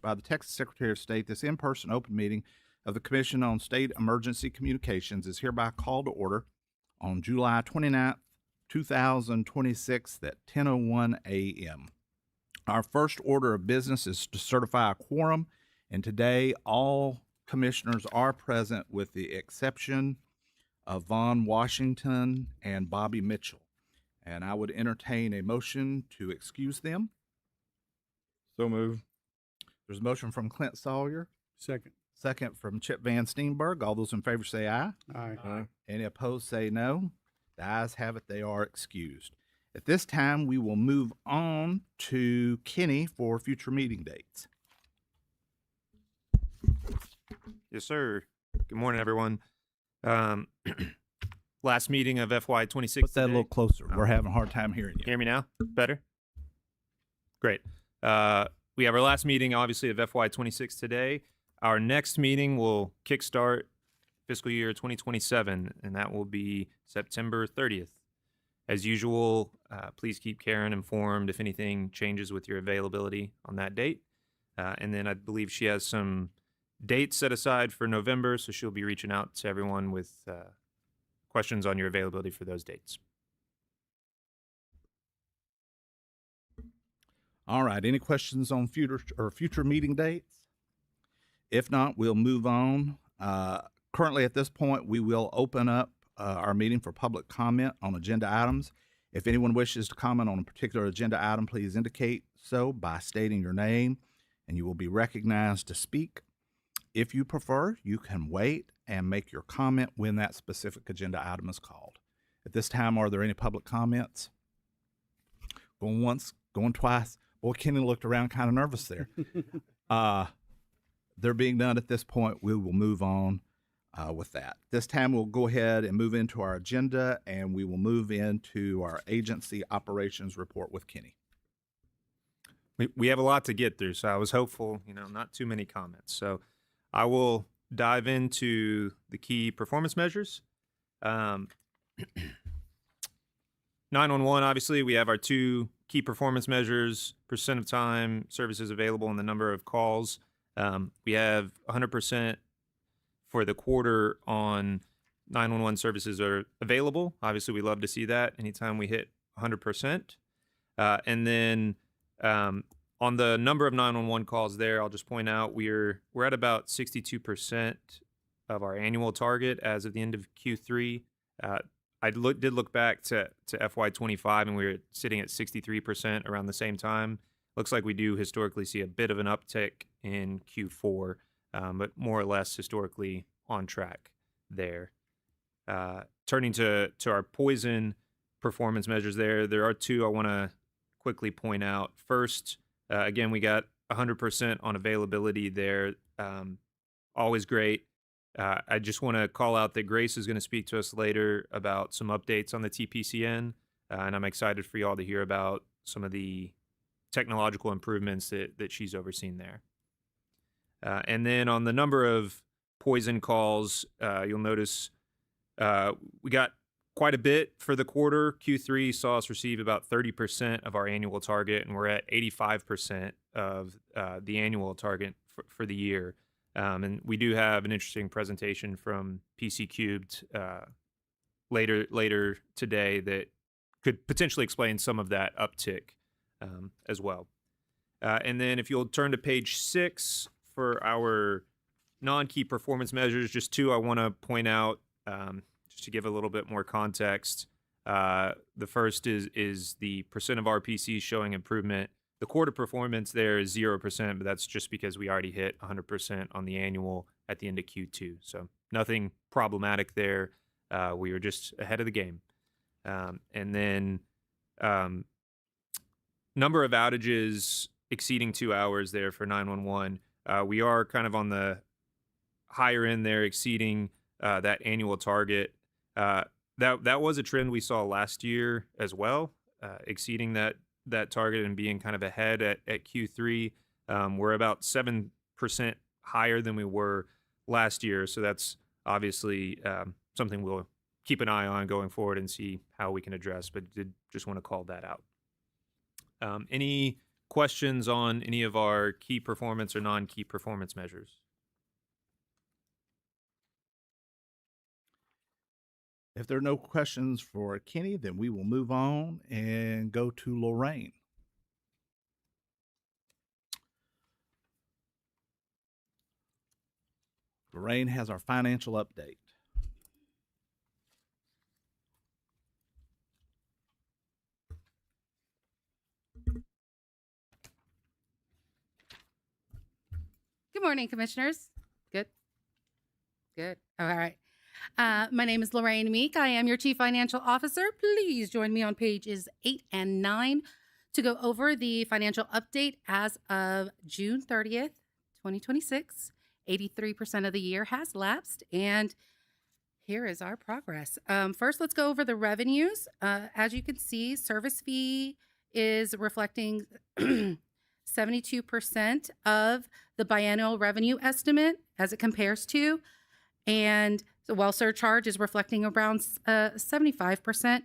by the Texas Secretary of State, this in-person open meeting of the Commission on State Emergency Communications is hereby called to order on July 29th, 2026 at 10:01 a.m. Our first order of business is to certify a quorum, and today all commissioners are present with the exception of Vaughn Washington and Bobby Mitchell. And I would entertain a motion to excuse them. So moved. There's a motion from Clint Sawyer, Second. second from Chip Van Steenberg. All those in favor say aye. Aye. Any opposed say no. The ayes have it, they are excused. At this time, we will move on to Kenny for future meeting dates. Yes, sir. Good morning, everyone. Last meeting of FY26. Put that a today. little closer. We're having a hard time hearing you. Hear me now? Better? Great. We have our last meeting, obviously, of FY26 today. Our next meeting will kickstart fiscal year 2027, and that will be September 30th. As usual, please keep Karen informed if anything changes with your availability on that date. And then I believe she has some dates set aside for November, so she'll be reaching out to everyone with questions on your availability for those dates. All right. Any questions on future meeting dates? If not, we'll move on. Currently, at this point, we will open up our meeting for public comment on agenda items. If anyone wishes to comment on a particular agenda item, please indicate so by stating your name, and you will be recognized to speak. If you prefer, you can wait and make your comment when that specific agenda item is called. At this time, are there any public comments? Going once, going twice. Boy, Kenny looked around kind of nervous there. They're being done at this point. We will move on with that. This time, we'll go ahead and move into our agenda, and we will move into our agency operations report with Kenny. We have a lot to get through, so I was hopeful, not too many comments. So I will dive into the key performance measures. 911, obviously, we have our two key performance measures, percent of time, services available, and the number of calls. We have 100% for the quarter on 911 services are available. Obviously, we love to see that anytime we hit 100%. And then on the number of 911 calls there, I'll just point out we're at about 62% of our annual target as of the end of Q3. I did look back to FY25, and we were sitting at 63% around the same time. Looks like we do historically see a bit of an uptick in Q4, but more or less historically on track there. Turning to our poison performance measures there are two I want to quickly point out. First, again, we got 100% on availability there. Always great. I just want to call out that Grace is going to speak to us later about some updates on the TPCN, and I'm excited for y'all to hear about some of the technological improvements that she's overseen there. And then on the number of poison calls, you'll notice we got quite a bit for the quarter. Q3 saw us receive about 30% of our annual target, and we're at 85% of the annual target for the year. And we do have an interesting presentation from PC Cubed later today that could potentially explain some of that uptick as well. And then if you'll turn to page 6 for our non-key performance measures, just two I want to point out just to give a little bit more context. The first is the percent of RPCs showing improvement. The quarter performance there is 0%, but that's just because we already hit 100% on the annual at the end of Q2. So nothing problematic there. We were just ahead of the game. And then number of outages exceeding 2 hours there for 911. We are kind of on the higher end there, exceeding that annual target. That was a trend we saw last year as well, exceeding that target and being kind of ahead at Q3. We're about 7% higher than we were last year, so that's obviously something we'll keep an eye on going forward and see how we can address, but did just want to call that out. Any questions on any of our key performance or non-key performance measures? If there are no questions for Kenny, then we will move on and go to Lorraine. Lorraine has our financial update. Good morning, commissioners. Good. Good. All right. My name is Lorraine Meek. I am your Chief Financial Officer. Please join me on pages 8 and 9 to go over the financial update as of June 30th, 2026. 83% of the year has lapsed, and here is our progress. First, let's go over the revenues. As you can see, service fee is reflecting 72% of the biennial revenue estimate as it compares to, and so while surcharge is reflecting around 75%,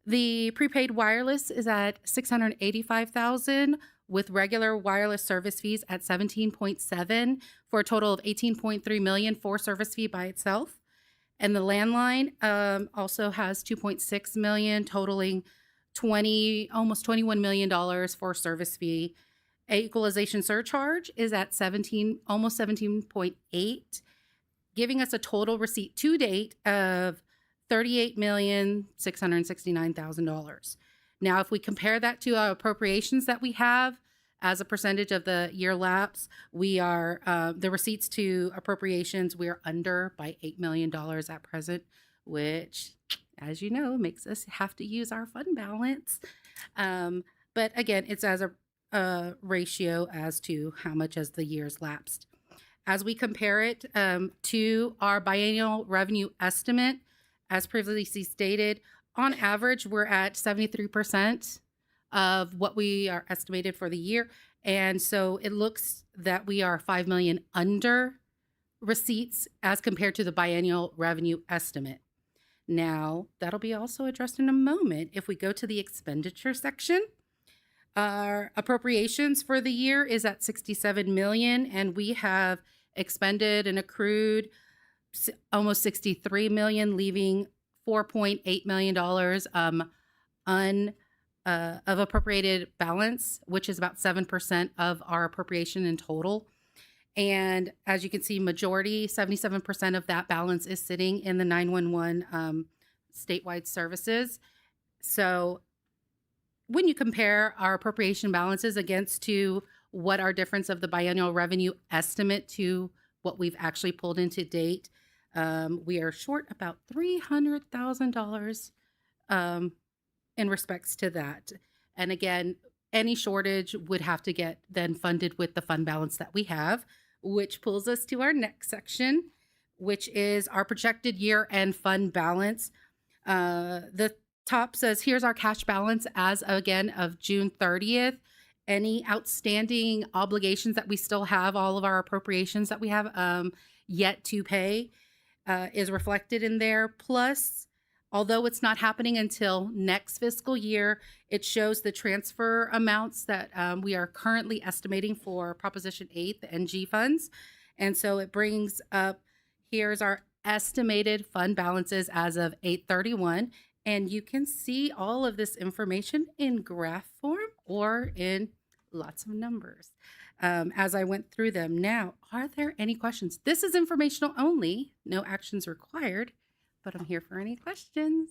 the prepaid wireless is at $685,000 with regular wireless service fees at 17.7 for a total of 18.3 million for service fee by itself. And the landline also has 2.6 million, totaling almost $21 million for service fee. Equalization surcharge is at almost 17.8, giving us a total receipt to date of $38,669,000. Now, if we compare that to our appropriations that we have as a percentage of the year lapse, we are the receipts to appropriations, we are under by $8 million at present, which, as you know, makes us have to use our fund balance. But again, it's as a ratio as to how much as the years lapsed. As we compare it to our biennial revenue estimate, as previously stated, on average, we're at 73% of what we are estimated for the year. And so it looks that we are 5 million under receipts as compared to the biennial revenue estimate. Now, that'll be also addressed in a moment. If we go to the expenditure section, our appropriations for the year is at 67 million, and we have expended and accrued almost 63 million, leaving $4.8 million of appropriated balance, which is about 7% of our appropriation in total. And as you can see, majority, 77% of that balance is sitting in the 911 statewide services. So when you compare our appropriation balances against to what our difference of the biennial revenue estimate to what we've actually pulled into date, we are short about $300,000 in respects to that. And again, any shortage would have to get then funded with the fund balance that we have, which pulls us to our next section, which is our projected year-end fund balance. The top says, here's our cash balance as, again, of June 30th. Any outstanding obligations that we still have, all of our appropriations that we have yet to pay is reflected in there. Plus, although it's not happening until next fiscal year, it shows the transfer amounts that we are currently estimating for Proposition 8, the NG funds. And so it brings up, here's our estimated fund balances as of 8/31. And you can see all of this information in graph form or in lots of numbers as I went through them. Now, are there any questions? This is informational only, no actions required, but I'm here for any questions.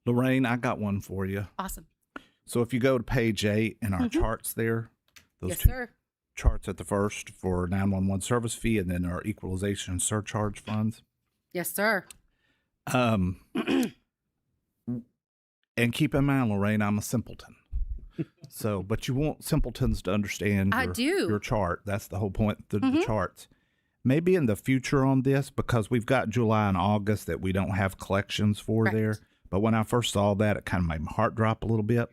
Lorraine, I got one for you. Awesome. So if you go to page 8 in our charts there, those Yes, two sir. charts at the first for 911 service fee and then our equalization surcharge funds. Yes, sir. And keep in mind, Lorraine, I'm a simpleton. So, but you want simpletons to understand I do. your chart. That's the whole point of the charts. Maybe in the future on this, because we've got July and August that we don't have collections for Right. there. But when I first saw that, it kind of made my heart drop a little bit.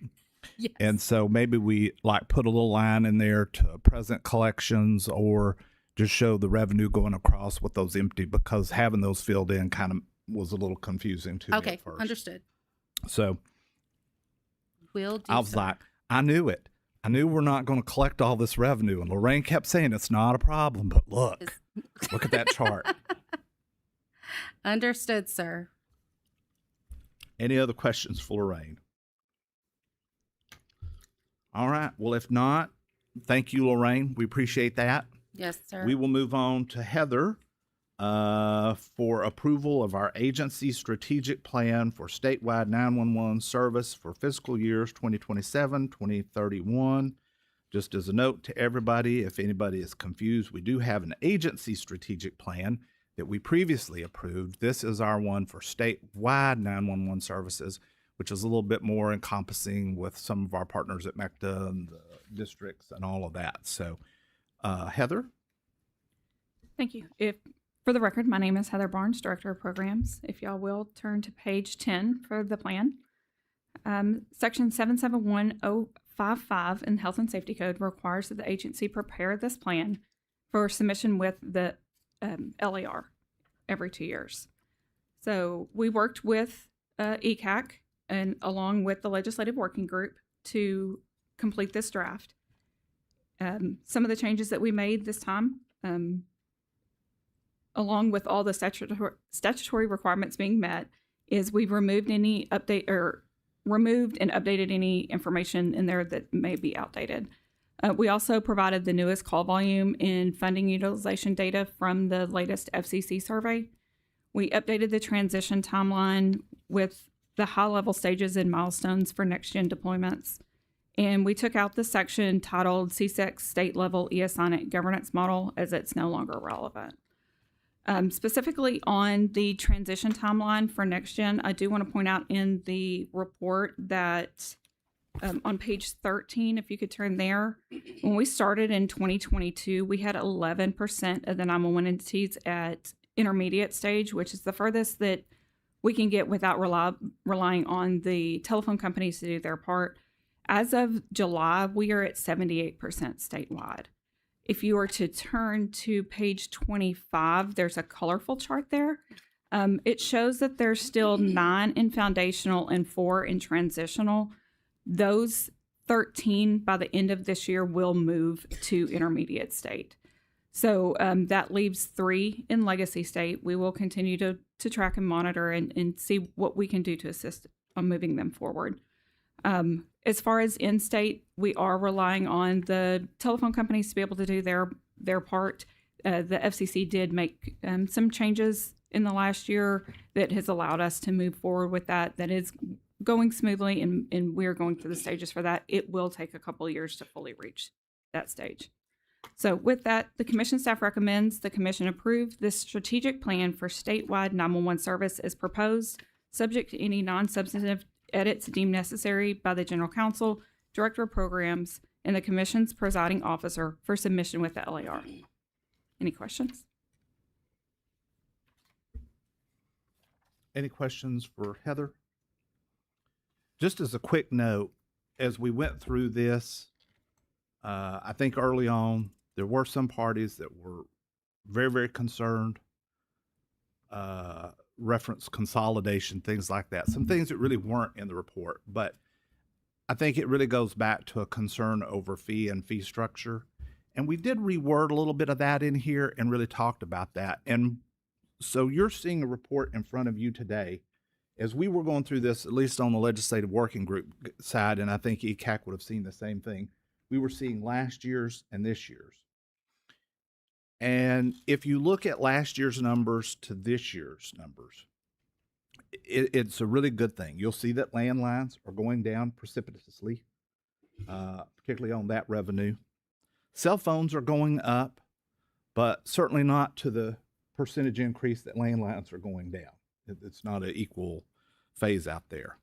Yes. And so maybe we like put a little line in there to present collections or just show the revenue going across with those empty, because having those filled in kind of was a little confusing to me Okay, at first. understood. So Will do I was so. like, I knew it. I knew we're not going to collect all this revenue, and Lorraine kept saying it's not a problem. But look at that chart. Understood, sir. Any other questions for Lorraine? All right. Well, if not, thank you, Lorraine. We appreciate that. Yes, sir. We will move on to Heather for approval of our agency strategic plan for statewide 911 service for fiscal years 2027, 2031. Just as a note to everybody, if anybody is confused, we do have an agency strategic plan that we previously approved. This is our one for statewide 911 services, which is a little bit more encompassing with some of our partners at MECTA and the districts and all of that. So, Heather? Thank you. For the record, my name is Heather Barnes, Director of Programs. If y'all will turn to page 10 for the plan. Section 771055 in the Health and Safety Code requires that the agency prepare this plan for submission with the LAR every 2 years. So we worked with ECAC and along with the Legislative Working Group to complete this draft. Some of the changes that we made this time, along with all the statutory requirements being met, is we've removed and updated any information in there that may be outdated. We also provided the newest call volume and funding utilization data from the latest FCC survey. We updated the transition timeline with the high-level stages and milestones for next-gen deployments. And we took out the section titled CSEC State-Level eSignet Governance Model, as it's no longer relevant. Specifically on the transition timeline for NextGen, I do want to point out in the report that on page 13, if you could turn there, when we started in 2022, we had 11% of the 911 entities at intermediate stage, which is the furthest that we can get without relying on the telephone companies to do their part. As of July, we are at 78% statewide. If you were to turn to page 25, there's a colorful chart there. It shows that there's still 9 in foundational and 4 in transitional. Those 13 by the end of this year will move to intermediate state. So that leaves 3 in legacy state. We will continue to track and monitor and see what we can do to assist on moving them forward. As far as in-state, we are relying on the telephone companies to be able to do their part. The FCC did make some changes in the last year that has allowed us to move forward with that. That is going smoothly, and we're going through the stages for that. It will take a couple of years to fully reach that stage. So with that, the commission staff recommends the commission approve this strategic plan for statewide 911 service as proposed, subject to any non-substantive edits deemed necessary by the General Counsel, Director of Programs, and the Commission's presiding officer for submission with the LAR. Any questions? Any questions for Heather? Just as a quick note, as we went through this, I think early on, there were some parties that were very, very concerned, reference consolidation, things like that. Some things that really weren't in the report, but I think it really goes back to a concern over fee and fee structure. And we did reword a little bit of that in here and really talked about that. And so you're seeing a report in front of you today. As we were going through this, at least on the legislative working group side, and I think ECAC would have seen the same thing, we were seeing last year's and this year's. And if you look at last year's numbers to this year's numbers, it's a really good thing. You'll see that landlines are going down precipitously, particularly on that revenue. Cell phones are going up, but certainly not to the percentage increase that landlines are going down. It's not an equal phase out there.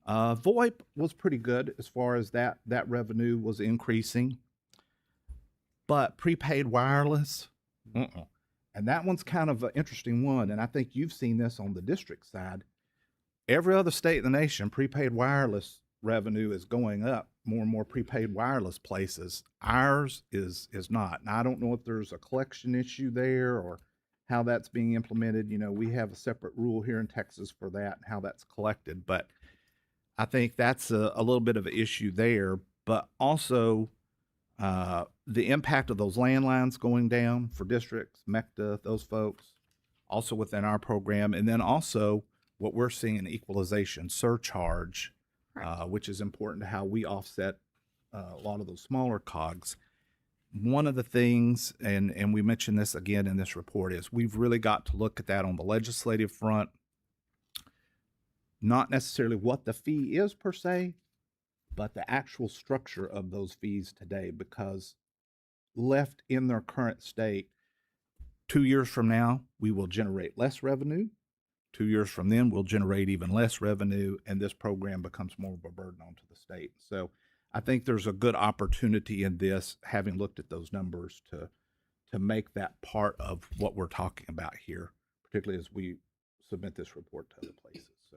VoIP was pretty good as far as that revenue was increasing. But prepaid wireless, and that one's kind of an interesting one, and I think you've seen this on the district side. Every other state in the nation, prepaid wireless revenue is going up, more and more prepaid wireless places. Ours is not. And I don't know if there's a collection issue there or how that's being implemented. You know, we have a separate rule here in Texas for that and how that's collected, but I think that's a little bit of an issue there. but also the impact of those landlines going down for districts, MECTA, those folks, also within our program, and then also what we're seeing in equalization surcharge, which is important to how we offset a lot of those smaller cogs. One of the things, and we mentioned this again in this report, is we've really got to look at that on the legislative front, not necessarily what the fee is per se, but the actual structure of those fees today, because left in their current state, 2 years from now, we will generate less revenue. 2 years from then, we'll generate even less revenue, and this program becomes more of a burden onto the state. So I think there's a good opportunity in this, having looked at those numbers, to make that part of what we're talking about here, particularly as we submit this report to other places. So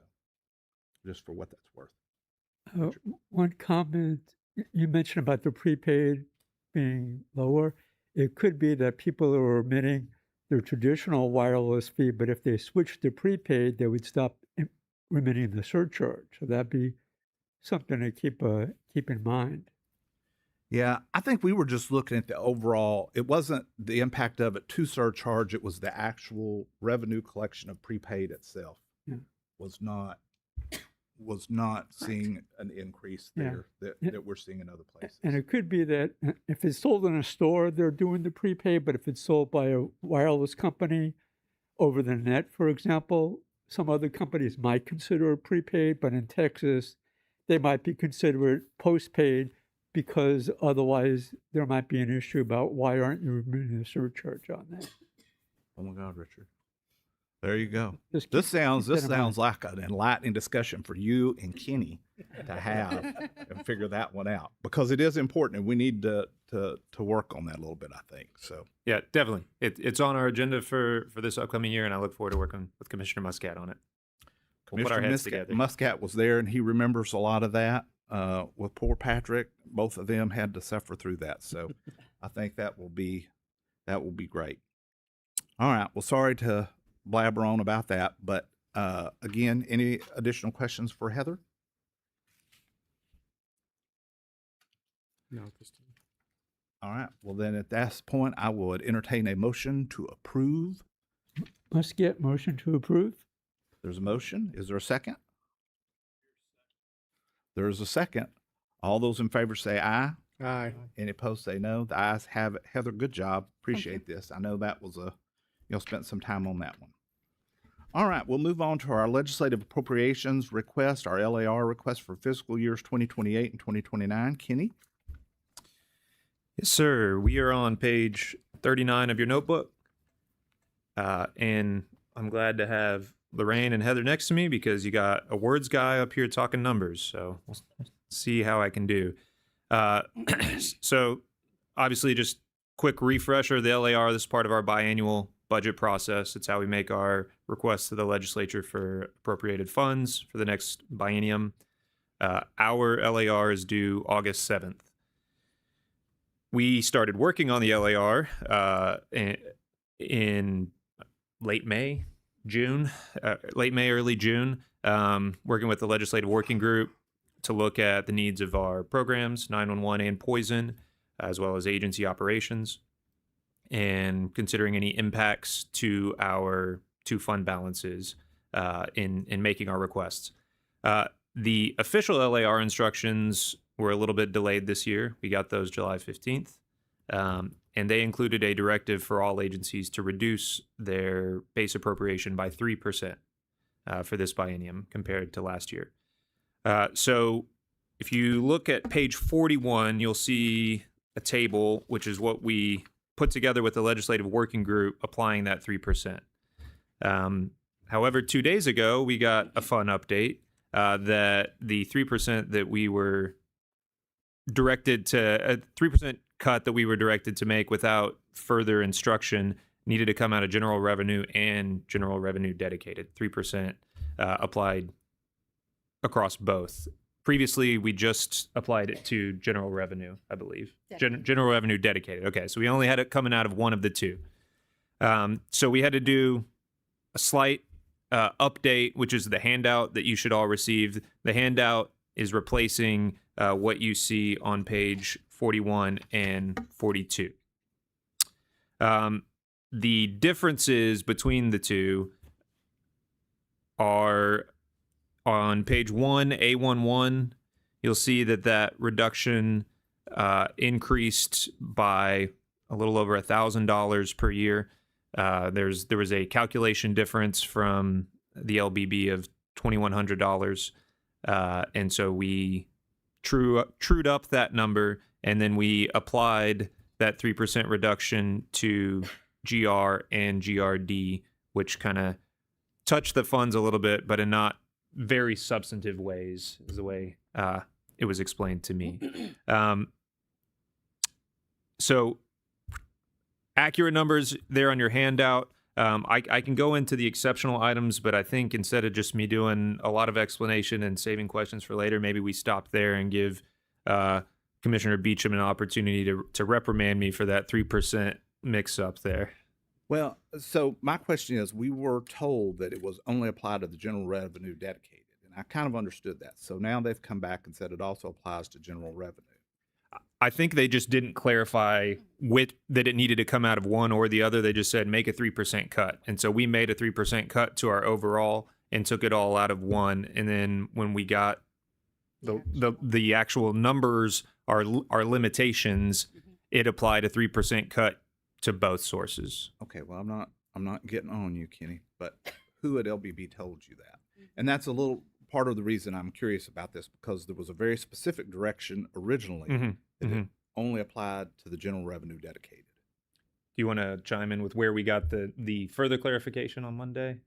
just for what that's worth. One comment you mentioned about the prepaid being lower. It could be that people are remitting their traditional wireless fee, but if they switch to prepaid, they would stop remitting the surcharge. So that'd be something to keep in mind. Yeah, I think we were just looking at the overall, it wasn't the impact of it to surcharge, it was the actual revenue collection of prepaid itself. Yeah. was not seeing an increase there that we're seeing in other places. And it could be that if it's sold in a store, they're doing the prepaid, but if it's sold by a wireless company over the net, for example, some other companies might consider it prepaid, but in Texas, they might be considered postpaid, because otherwise there might be an issue about why aren't you removing a surcharge on that. Oh my God, Richard. There you go. Just This keep that in sounds mind. like an enlightening discussion for you and Kenny to have and figure that one out, because it is important and we need to work on that a little bit, I think. So Yeah, definitely. It's on our agenda for this upcoming year, and I look forward to working with Commissioner Muscat on it. We'll put our heads together. Muscat was there and he remembers a lot of that. With poor Patrick, both of them had to suffer through that. So I think that will be great. All right. Well, sorry to blabber on about that, but again, any additional questions for Heather? No, this time. All right. Well, then at this point, I would entertain a motion to approve. Must get motion to approve. There's a motion. Is there a second? There is a second. All those in favor say aye. Aye. Any opposed say no. The ayes have it. Heather, good job. Appreciate this. I know that was y'all spent some time on that one. All right, we'll move on to our legislative appropriations request, our LAR request for fiscal years 2028 and 2029. Kenny? Yes, sir. We are on page 39 of your notebook. And I'm glad to have Lorraine and Heather next to me, because you got a words guy up here talking numbers. So we'll see how I can do. So obviously, just quick refresher, the LAR, this is part of our biannual budget process. It's how we make our requests to the legislature for appropriated funds for the next biennium. Our LAR is due August 7th. We started working on the LAR in late May, early June, working with the legislative working group to look at the needs of our programs, 911 and Poison, as well as agency operations, and considering any impacts to our two fund balances in making our requests. The official LAR instructions were a little bit delayed this year. We got those July 15th. And they included a directive for all agencies to reduce their base appropriation by 3% for this biennium compared to last year. So if you look at page 41, you'll see a table, which is what we put together with the legislative working group applying that 3%. However, 2 days ago, we got a fun update that the 3% that we were directed to, a 3% cut that we were directed to make without further instruction, needed to come out of general revenue and general revenue dedicated. 3% applied across both. Previously, we just applied it to general revenue, I believe. General revenue dedicated. Okay, so we only had it coming out of one of the two. So we had to do a slight update, which is the handout that you should all receive. The handout is replacing what you see on page 41 and 42. The differences between the two are on page 1, A11. You'll see that reduction increased by a little over $1,000 per year. There was a calculation difference from the LBB of $2,100, and so we trued up that number, and then we applied that 3% reduction to GR and GRD, which kind of touched the funds a little bit, but in not very substantive ways, is the way it was explained to me. So accurate numbers there on your handout. I can go into the exceptional items, but I think instead of just me doing a lot of explanation and saving questions for later, maybe we stop there and give Commissioner Beecham an opportunity to reprimand me for that 3% mix-up there. Well, so my question is, we were told that it was only applied to the general revenue dedicated, and I kind of understood that. So now they've come back and said it also applies to general revenue. I think they just didn't clarify that it needed to come out of one or the other. They just said make a 3% cut. And so we made a 3% cut to our overall and took it all out of one. And then when we got the actual numbers, our limitations, it applied a 3% cut to both sources. Okay, well, I'm not getting on you, Kenny, but who at LBB told you that? And that's a little part of the reason I'm curious about this, because there was a very specific direction originally that it only applied to the general revenue dedicated. Do you want to chime in with where we got the further clarification on Monday?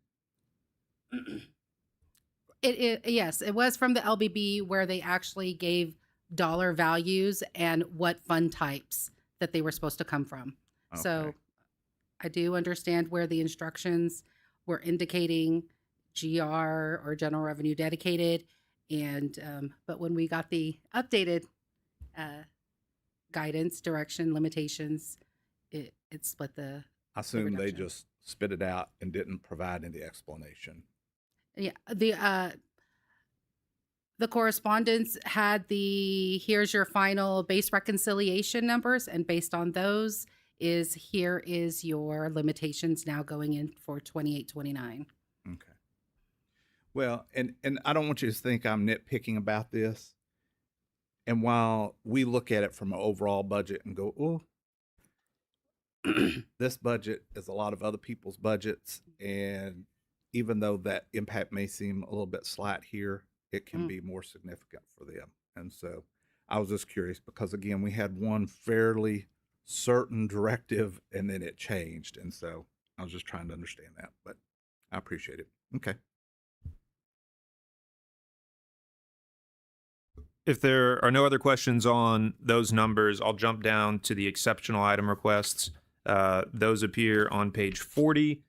Yes, it was from the LBB where they actually gave dollar values and what fund types that they were supposed to come from. Okay. So I do understand where the instructions were indicating GR or general revenue dedicated, and but when we got the updated guidance, direction, limitations, it split the. I assume they reduction. just spit it out and didn't provide any explanation. Yeah, the correspondence had here's your final base reconciliation numbers, and based on those here is your limitations now going in for 28-29. Okay. Well, and I don't want you to think I'm nitpicking about this. And while we look at it from an overall budget and go, oh, this budget is a lot of other people's budgets, and even though that impact may seem a little bit slight here, it can be more significant for them. And so I was just curious because, again, we had one fairly certain directive and then it changed. And so I was just trying to understand that, but I appreciate it. Okay. If there are no other questions on those numbers, I'll jump down to the exceptional item requests. Those appear on page 40.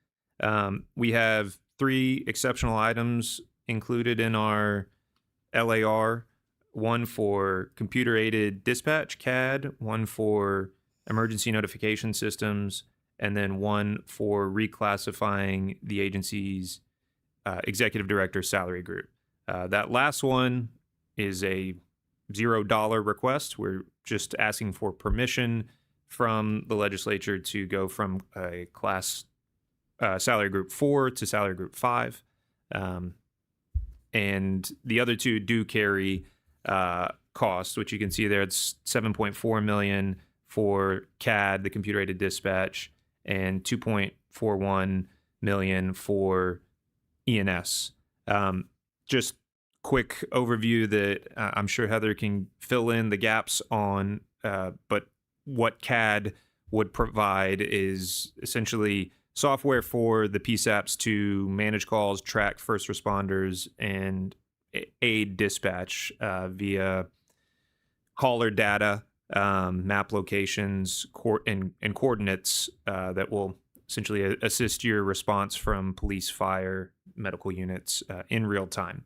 We have 3 exceptional items included in our LAR, one for computer-aided dispatch, CAD, one for emergency notification systems, and then one for reclassifying the agency's executive director salary group. That last one is a $0 request. We're just asking for permission from the legislature to go from a class salary group 4 to salary group 5. And the other 2 do carry costs, which you can see there. It's $7.4 million for CAD, the computer-aided dispatch, and $2.41 million for ENS. Just quick overview that I'm sure Heather can fill in the gaps on, but what CAD would provide is essentially software for the PSAPs to manage calls, track first responders, and aid dispatch via caller data, map locations, and coordinates that will essentially assist your response from police, fire, medical units in real time.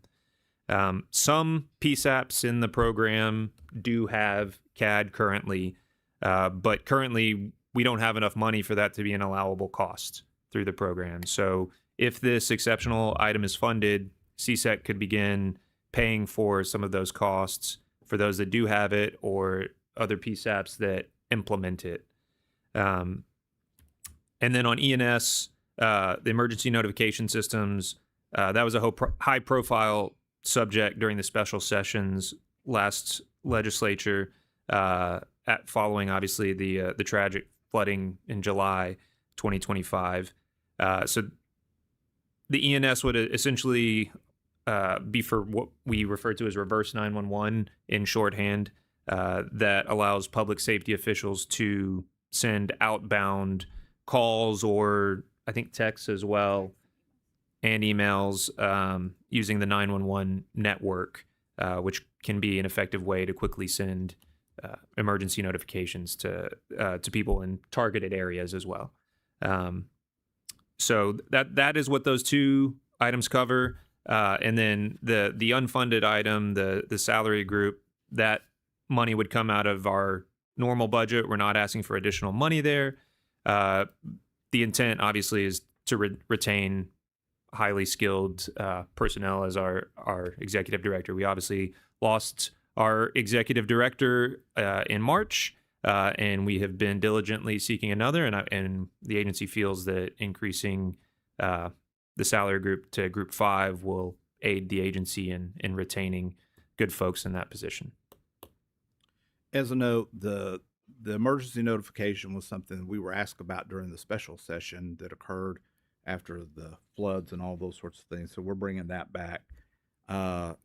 Some PSAPs in the program do have CAD currently, but currently we don't have enough money for that to be an allowable cost through the program. So if this exceptional item is funded, CSEC could begin paying for some of those costs for those that do have it or other PSAPs that implement it. And then on ENS, the emergency notification systems, that was a high profile subject during the special sessions last legislature, following obviously the tragic flooding in July 2025. So the ENS would essentially be for what we refer to as reverse 911 in shorthand, that allows public safety officials to send outbound calls, or I think texts as well, and emails using the 911 network, which can be an effective way to quickly send emergency notifications to people in targeted areas as well. So that is what those two items cover. And then the unfunded item, the salary group, that money would come out of our normal budget. We're not asking for additional money there. The intent, obviously, is to retain highly skilled personnel as our executive director. We obviously lost our executive director in March, and we have been diligently seeking another. And the agency feels that increasing the salary group to Group 5 will aid the agency in retaining good folks in that position. As a note, the emergency notification was something we were asked about during the special session that occurred after the floods and all those sorts of things. So we're bringing that back.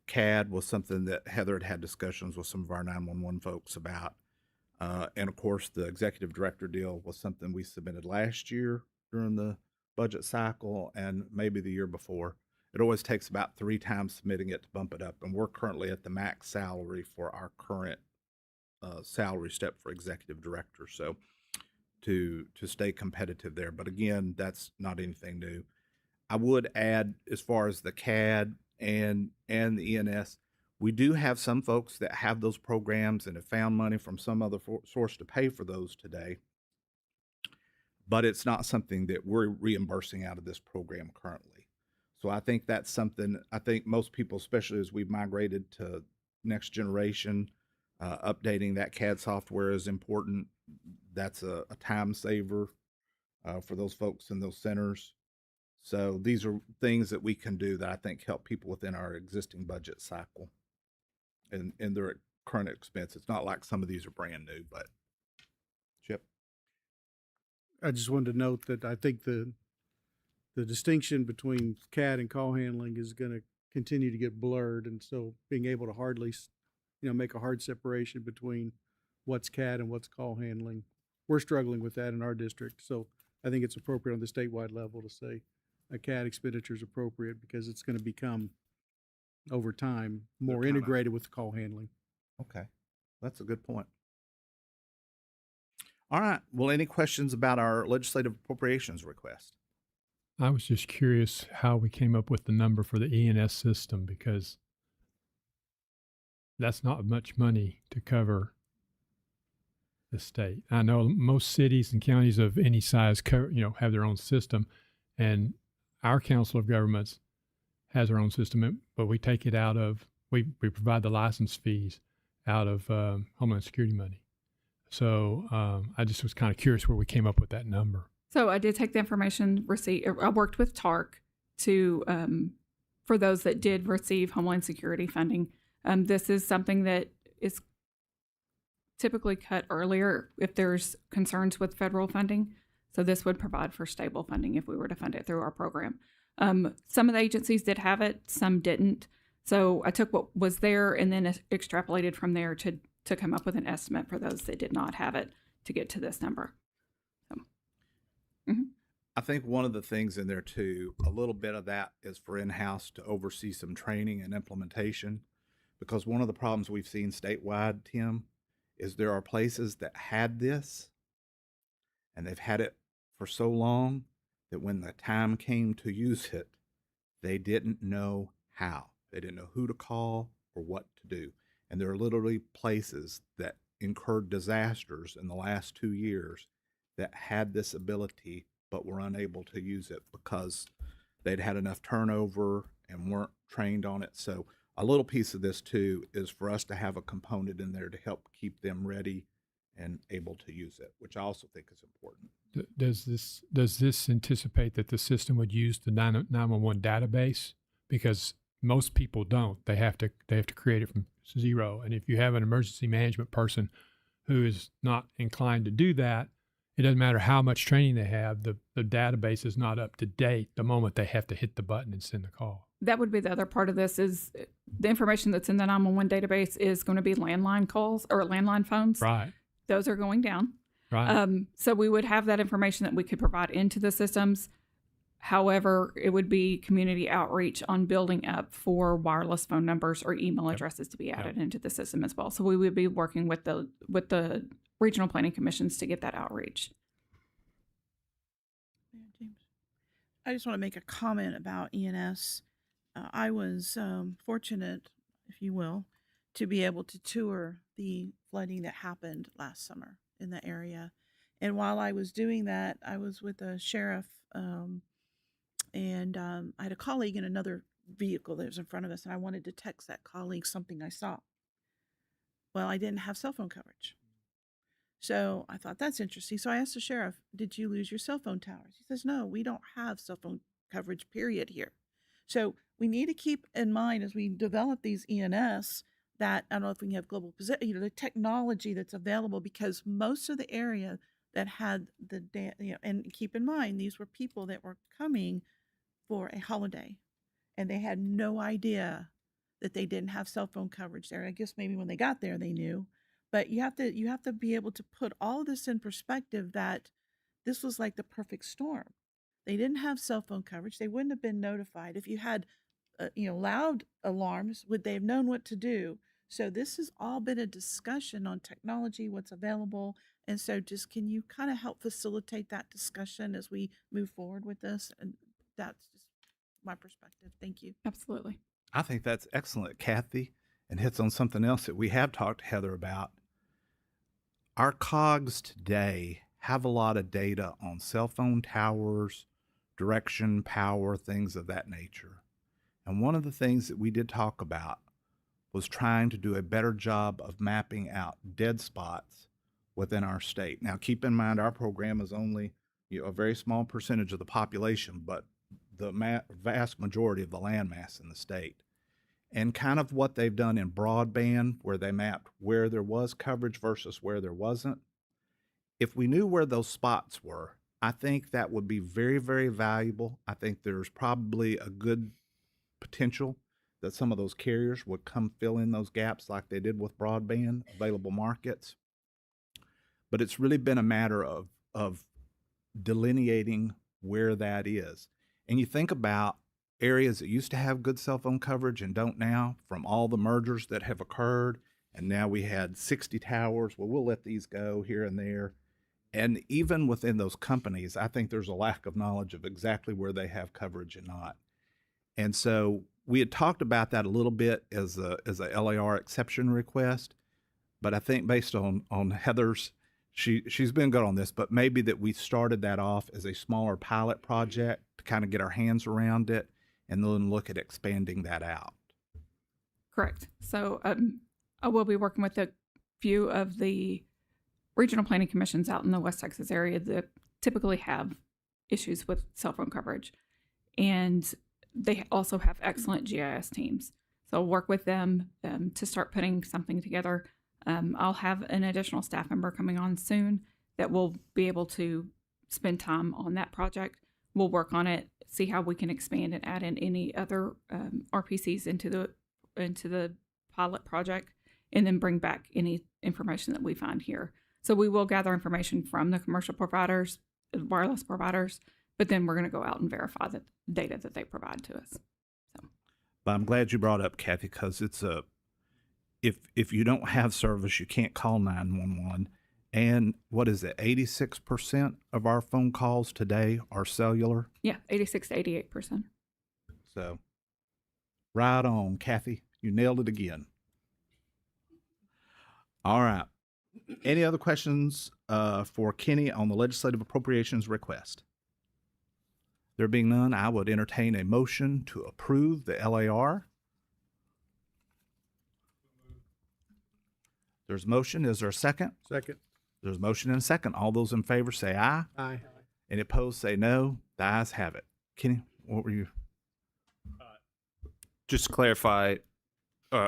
CAD was something that Heather had discussions with some of our 911 folks about. And of course, the executive director deal was something we submitted last year during the budget cycle and maybe the year before. It always takes about 3 times submitting it to bump it up. And we're currently at the max salary for our current salary step for executive director. So to stay competitive there. But again, that's not anything new. I would add, as far as the CAD and the ENS, we do have some folks that have those programs and have found money from some other source to pay for those today. But it's not something that we're reimbursing out of this program currently. So I think that's something, I think most people, especially as we've migrated to next generation, updating that CAD software is important. That's a time saver for those folks in those centers. So these are things that we can do that I think help people within our existing budget cycle and their current expense. It's not like some of these are brand new, but Chip. I just wanted to note that I think the distinction between CAD and call handling is going to continue to get blurred, and so being able to hardly, make a hard separation between what's CAD and what's call handling, we're struggling with that in our district. So I think it's appropriate on the statewide level to say a CAD expenditure is appropriate because it's going to become over time more kinda- integrated with the call handling. Okay, that's a good point. All right. Well, any questions about our legislative appropriations request? I was just curious how we came up with the number for the ENS system, because that's not much money to cover the state. I know most cities and counties of any size have their own system, and our Council of Governments has their own system, but we take it out of, we provide the license fees out of Homeland Security money. So I just was kind of curious where we came up with that number. So I did take the information receipt. I worked with TARC to for those that did receive Homeland Security funding. This is something that is typically cut earlier if there's concerns with federal funding. So this would provide for stable funding if we were to fund it through our program. Some of the agencies did have it, some didn't. So I took what was there and then extrapolated from there to come up with an estimate for those that did not have it to get to this number. I think one of the things in there too, a little bit of that is for in-house to oversee some training and implementation, because one of the problems we've seen statewide, Tim, is there are places that had this and they've had it for so long that when the time came to use it, they didn't know how. They didn't know who to call or what to do. And there are literally places that incurred disasters in the last 2 years that had this ability but were unable to use it because they'd had enough turnover and weren't trained on it. So a little piece of this too is for us to have a component in there to help keep them ready and able to use it, which I also think is important. Does this anticipate that the system would use the 911 database? Because most people don't. They have to create it from zero. And if you have an emergency management person who is not inclined to do that, it doesn't matter how much training they have. The database is not up to date the moment they have to hit the button and send the call. That would be the other part of this is the information that's in the 911 database is going to be landline calls or landline phones. Right. Those are going down. Right. So we would have that information that we could provide into the systems. However, it would be community outreach on building up for wireless phone numbers or email addresses to be added into the system as well. So we would be working with the regional planning commissions to get that outreach. Mayor James. I just want to make a comment about ENS. I was fortunate, if you will, to be able to tour the flooding that happened last summer in the area. And while I was doing that, I was with a sheriff, and I had a colleague in another vehicle that was in front of us, and I wanted to text that colleague something I saw. Well, I didn't have cell phone coverage. So I thought, that's interesting. So I asked the sheriff, did you lose your cell phone towers? He says, no, we don't have cell phone coverage, period, here. So we need to keep in mind as we develop these ENS that, I don't know if we can have global position, the technology that's available, because most of the area that had and keep in mind, these were people that were coming for a holiday and they had no idea that they didn't have cell phone coverage there. I guess maybe when they got there, they knew, but you have to be able to put all of this in perspective that this was like the perfect storm. They didn't have cell phone coverage. They wouldn't have been notified. If you had, loud alarms, would they have known what to do? So this has all been a discussion on technology, what's available. And so just can you kind of help facilitate that discussion as we move forward with this? And that's just my perspective. Thank you. Absolutely. I think that's excellent, Kathy, and hits on something else that we have talked to Heather about. Our COGS today have a lot of data on cell phone towers, direction, power, things of that nature. And one of the things that we did talk about was trying to do a better job of mapping out dead spots within our state. Now, keep in mind, our program is only a very small percentage of the population, but the vast majority of the landmass in the state. And kind of what they've done in broadband, where they mapped where there was coverage versus where there wasn't. If we knew where those spots were, I think that would be very, very valuable. I think there's probably a good potential that some of those carriers would come fill in those gaps like they did with broadband available markets. But it's really been a matter of delineating where that is. And you think about areas that used to have good cell phone coverage and don't now, from all the mergers that have occurred, and now we had 60 towers. Well, we'll let these go here and there. And even within those companies, I think there's a lack of knowledge of exactly where they have coverage and not. And so we had talked about that a little bit as a LAR exception request, but I think based on Heather's, she's been good on this, but maybe that we started that off as a smaller pilot project to kind of get our hands around it and then look at expanding that out. Correct. So I will be working with a few of the regional planning commissions out in the West Texas area that typically have issues with cell phone coverage. And they also have excellent GIS teams. So I'll work with them to start putting something together. I'll have an additional staff member coming on soon that will be able to spend time on that project. We'll work on it, see how we can expand and add in any other RPCs into the pilot project, and then bring back any information that we find here. So we will gather information from the commercial providers, wireless providers, but then we're going to go out and verify the data that they provide to us. So. But I'm glad you brought up, Kathy, because it's if you don't have service, you can't call 911. And what is it? 86% of our phone calls today are cellular. Yeah, 86 to 88%. So, right on, Kathy. You nailed it again. All right. Any other questions for Kenny on the legislative appropriations request? There being none, I would entertain a motion to approve the LAR. There's motion. Is there a second? Second. There's motion and a second. All those in favor say aye. Aye. Any opposed say no. The ayes have it. Kenny, what were you? Just to clarify,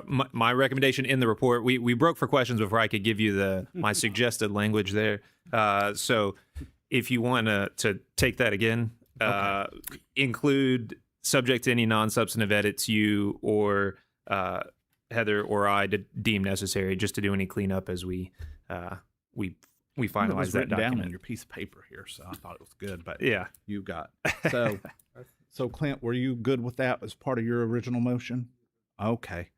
my recommendation in the report, we broke for questions before I could give you my suggested language there. So if you want to take that again, include subject to any non-substantive edits you or Heather or I deem necessary, just to do any cleanup as we It finalize was that written down document. on your piece of paper here, so I thought it was good. But Yeah. you got so Clint, were you good with that as part of your original motion? Okay,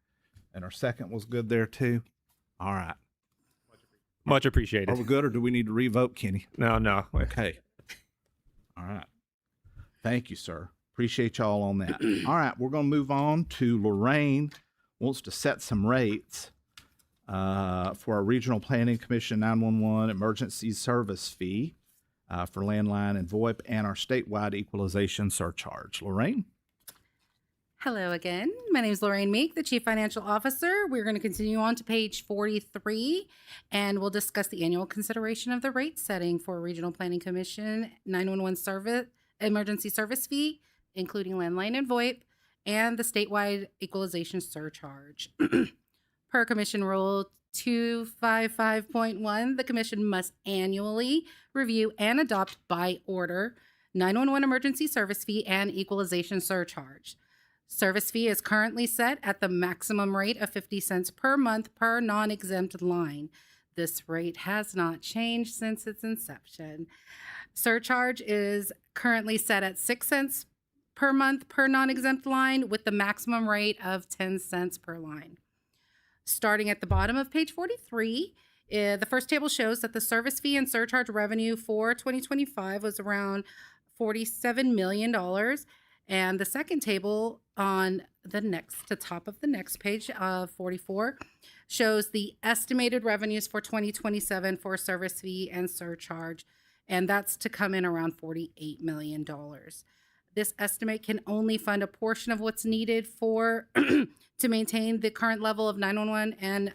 and our second was good there too. All right, Much appreciated. are we good, or do we need to revote, Kenny? No. Okay. All right. Thank you, sir. Appreciate y'all on that. All right, we're going to move on to Lorraine wants to set some rates for our Regional Planning Commission 911 emergency service fee for landline and VoIP and our statewide equalization surcharge. Lorraine? Hello again. My name is Lorraine Meek, the Chief Financial Officer. We're going to continue on to page 43, and we'll discuss the annual consideration of the rate setting for Regional Planning Commission 911 service emergency service fee, including landline and VoIP, and the statewide equalization surcharge. Per Commission Rule 255.1, the Commission must annually review and adopt by order 911 emergency service fee and equalization surcharge. Service fee is currently set at the maximum rate of 50 cents per month per non-exempt line. This rate has not changed since its inception. Surcharge is currently set at 6 cents per month per non-exempt line with the maximum rate of 10 cents per line. Starting at the bottom of page 43, the first table shows that the service fee and surcharge revenue for 2025 was around $47 million. And the second table on the top of the next page of 44 shows the estimated revenues for 2027 for service fee and surcharge, and that's to come in around $48 million. This estimate can only fund a portion of what's needed for to maintain the current level of 911 and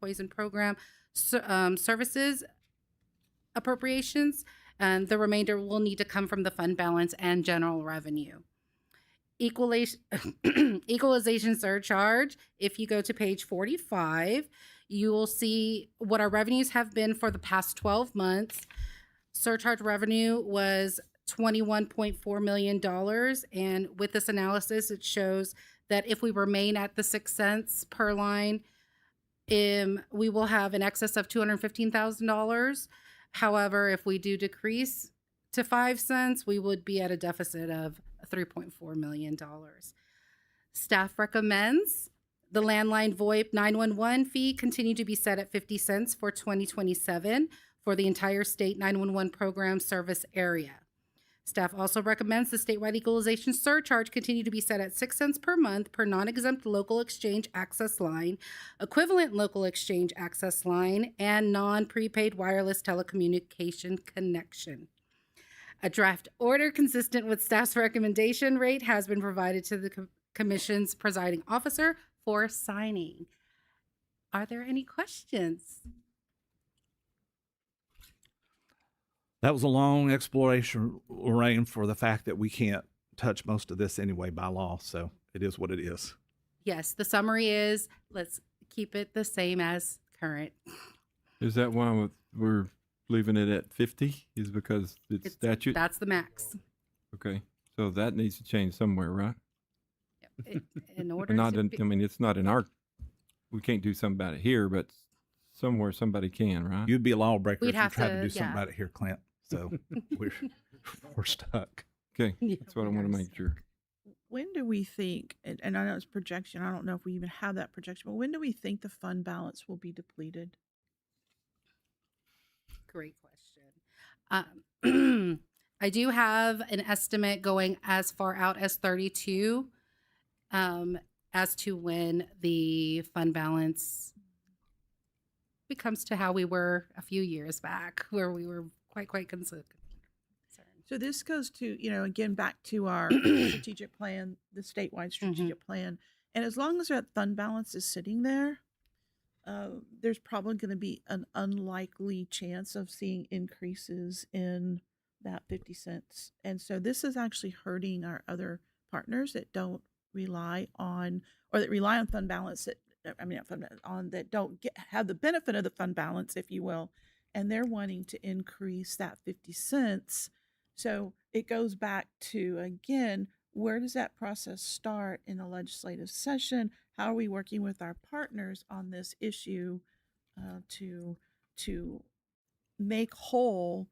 poison program services appropriations, and the remainder will need to come from the fund balance and general revenue. Equalization surcharge, if you go to page 45, you will see what our revenues have been for the past 12 months. Surcharge revenue was $21.4 million. And with this analysis, it shows that if we remain at the 6 cents per line, we will have an excess of $215,000. However, if we do decrease to 5 cents, we would be at a deficit of $3.4 million. Staff recommends the landline VoIP 911 fee continue to be set at 50 cents for 2027 for the entire state 911 program service area. Staff also recommends the statewide equalization surcharge continue to be set at 6 cents per month per non-exempt local exchange access line, equivalent local exchange access line, and non-prepaid wireless telecommunication connection. A draft order consistent with staff's recommendation rate has been provided to the Commission's presiding officer for signing. Are there any questions? That was a long exploration, Lorraine, for the fact that we can't touch most of this anyway by law. So it is what it is. Yes, the summary is let's keep it the same as current. Is that why we're leaving it at 50? Is because it's statute? That's the max. Okay. So that needs to change somewhere, right? In order Not to in, be- I mean, it's not in our, we can't do something about it here, but somewhere somebody can, right? You'd be a lawbreaker We'd if you have tried to to- do something yeah. about it here, Clint. So we're stuck. Okay. Yeah, That's what I we want to are make sure. When do we think, and I know it's projection, I don't know if we even have that projection, but when do we think the fund balance will be depleted? Great question. I do have an estimate going as far out as 32 as to when the fund balance becomes to how we were a few years back, where we were quite concerned. So this goes to, again, back to our strategic plan, the statewide strategic plan. And as long as that fund balance is sitting there, there's probably going to be an unlikely chance of seeing increases in that 50 cents. And so this is actually hurting our other partners that don't rely on, or that rely on fund balance that, I mean, not fund, on that don't have the benefit of the fund balance, if you will, and they're wanting to increase that 50 cents. So it goes back to, again, where does that process start in a legislative session? How are we working with our partners on this issue to make whole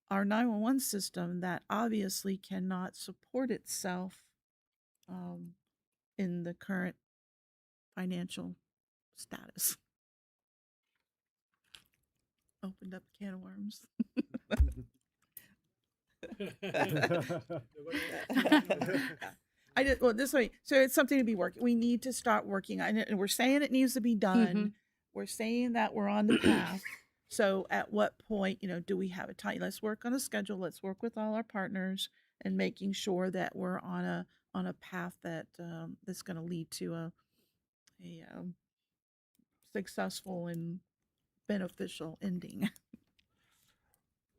our 911 system that obviously cannot support itself in the current financial status? Opened up a can of worms. I did well this way. So it's something to be working. We need to start working on it, and we're saying it needs to be done. We're saying that we're on the path. So at what point, do we have a time? Let's work on a schedule. Let's work with all our partners and making sure that we're on a path that that's going to lead to a successful and beneficial ending.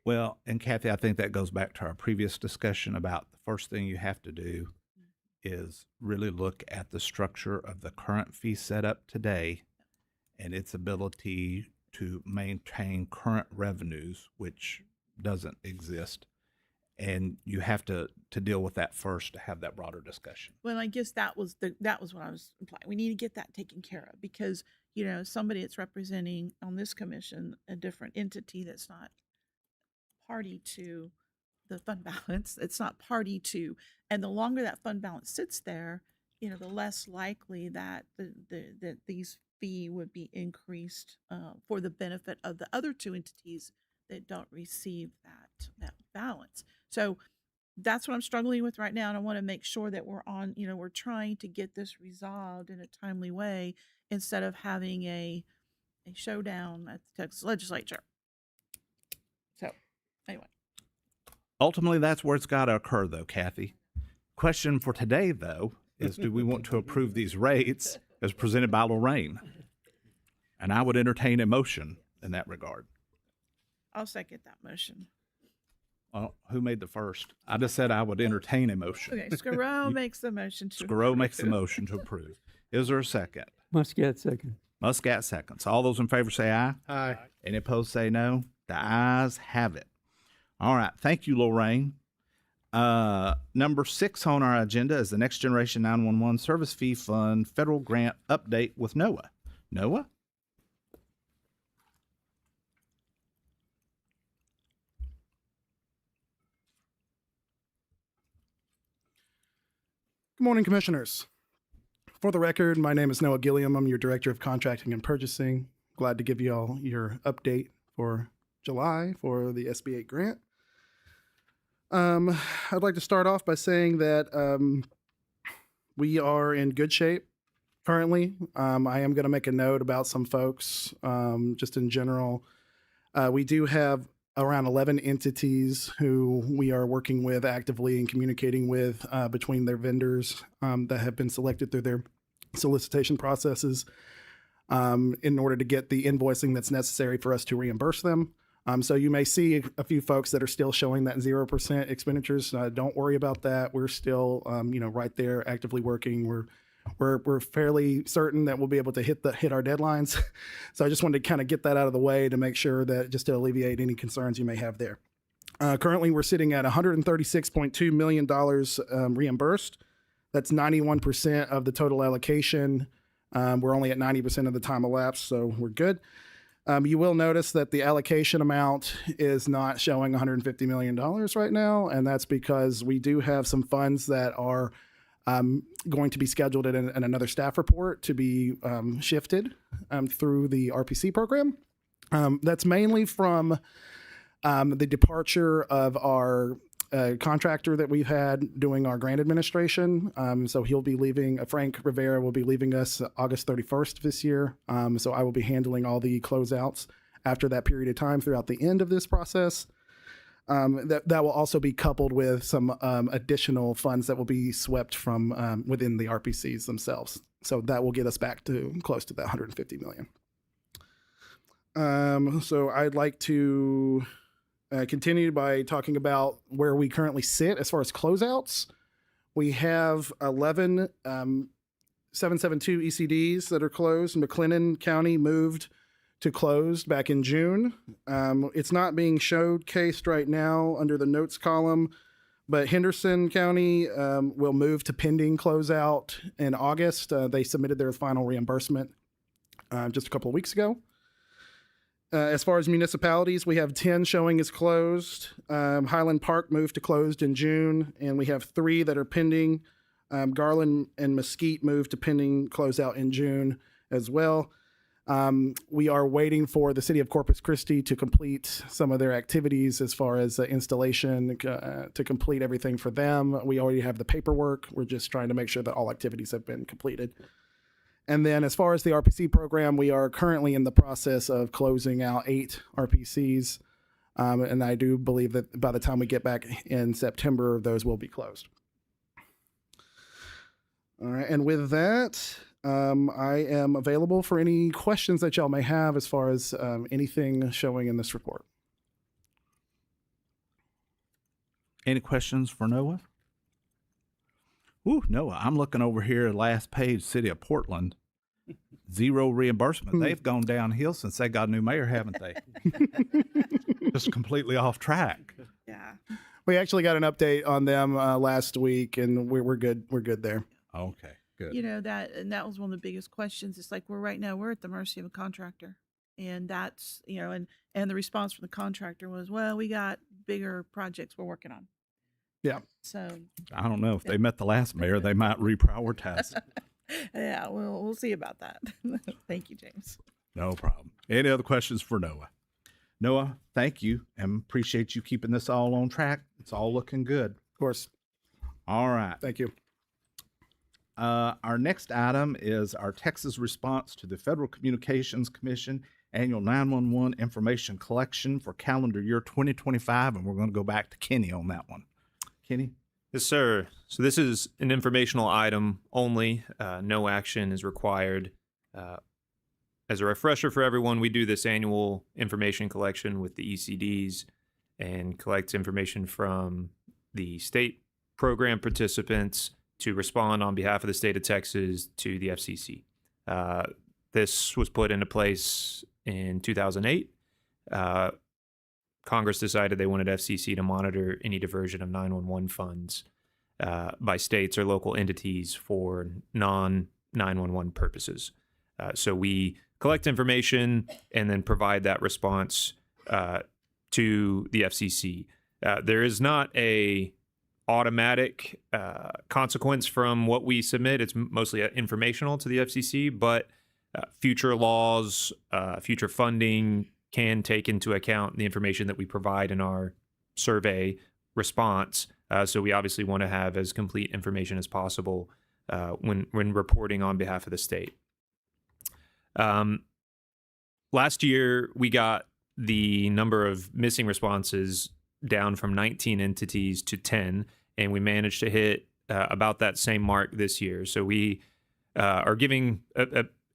Well, and Kathy, I think that goes back to our previous discussion about the first thing you have to do is really look at the structure of the current fee setup today and its ability to maintain current revenues, which doesn't exist. And you have to deal with that first to have that broader discussion. Well, I guess that was what I was implying. We need to get that taken care of because, somebody that's representing on this commission a different entity that's not party to the fund balance. It's not party to, and the longer that fund balance sits there, the less likely that that these fee would be increased for the benefit of the other two entities that don't receive that balance. So that's what I'm struggling with right now, and I want to make sure that we're on. We're trying to get this resolved in a timely way instead of having a showdown at the Texas legislature. So anyway. Ultimately, that's where it's got to occur, though, Kathy. Question for today, though, is do we want to approve these rates as presented by Lorraine? And I would entertain a motion in that regard. I'll second that motion. Well, who made the first? I just said I would entertain a motion. Okay, Scaro makes the motion to Scaro makes the motion to approve. Is there a second? Muscat second. Muscat seconds. All those in favor say aye. Aye. Any opposed say no. The ayes have it. All right. Thank you, Lorraine. Number 6 on our agenda is the Next Generation 911 Service Fee Fund Federal Grant Update with NOAA. NOAA? Good morning, Commissioners. For the record, my name is Noah Gilliam. I'm your Director of Contracting and Purchasing. Glad to give you all your update for July for the SB 8 grant. I'd like to start off by saying that we are in good shape currently. I am going to make a note about some folks, just in general. We do have around 11 entities who we are working with actively and communicating with between their vendors that have been selected through their solicitation processes in order to get the invoicing that's necessary for us to reimburse them. So you may see a few folks that are still showing that 0% expenditures. Don't worry about that. We're still, right there actively working. We're fairly certain that we'll be able to hit our deadlines. So I just wanted to kind of get that out of the way to make sure that just to alleviate any concerns you may have there. Currently, we're sitting at $136.2 million reimbursed. That's 91% of the total allocation. We're only at 90% of the time elapsed, so we're good. You will notice that the allocation amount is not showing $150 million right now, and that's because we do have some funds that are going to be scheduled in another staff report to be shifted through the RPC program. That's mainly from the departure of our contractor that we've had doing our grant administration. So he'll be leaving, Frank Rivera will be leaving us August 31st of this year. So I will be handling all the closeouts after that period of time throughout the end of this process. That will also be coupled with some additional funds that will be swept from within the RPCs themselves. So that will get us back to close to that $150 million. So I'd like to continue by talking about where we currently sit as far as closeouts. We have 11 772 ECDs that are closed. McLennan County moved to closed back in June. It's not being showcased right now under the notes column, but Henderson County will move to pending closeout in August. They submitted their final reimbursement just a couple of weeks ago. As far as municipalities, we have 10 showing as closed. Highland Park moved to closed in June, and we have 3 that are pending. Garland and Mesquite moved to pending closeout in June as well. We are waiting for the city of Corpus Christi to complete some of their activities as far as installation, to complete everything for them. We already have the paperwork. We're just trying to make sure that all activities have been completed. And then as far as the RPC program, we are currently in the process of closing out 8 RPCs. And I do believe that by the time we get back in September, those will be closed. All right. And with that, I am available for any questions that y'all may have as far as anything showing in this report. Any questions for Noah? Ooh, Noah, I'm looking over here, last page, City of Portland. 0 reimbursement. They've gone downhill since they got a new mayor, haven't they? Just completely off track. Yeah. We actually got an update on them last week, and we're good. We're good there. Okay, good. You know, that was one of the biggest questions. It's like we're at the mercy of a contractor. And that's, you know, and the response from the contractor was, well, we got bigger projects we're working on. Yeah. So I don't know if they met the last mayor, they might reprioritize. yeah, we'll see about that. Thank you, James. No problem. Any other questions for Noah? Noah, thank you, and appreciate you keeping this all on track. It's all looking good. Of course. All right. Thank you. Our next item is our Texas response to the Federal Communications Commission annual 911 information collection for calendar year 2025, and we're going to go back to Kenny on that one. Kenny? Yes, sir. So this is an informational item only. No action is required. As a refresher for everyone, we do this annual information collection with the ECDs and collect information from the state program participants to respond on behalf of the state of Texas to the FCC. This was put into place in 2008. Congress decided they wanted FCC to monitor any diversion of 911 funds by states or local entities for non-911 purposes. So we collect information and then provide that response to the FCC. There is not a automatic consequence from what we submit. It's mostly informational to the FCC, but future laws, future funding can take into account the information that we provide in our survey response. So we obviously want to have as complete information as possible when reporting on behalf of the state. Last year, we got the number of missing responses down from 19 entities to 10, and we managed to hit about that same mark this year. So we are giving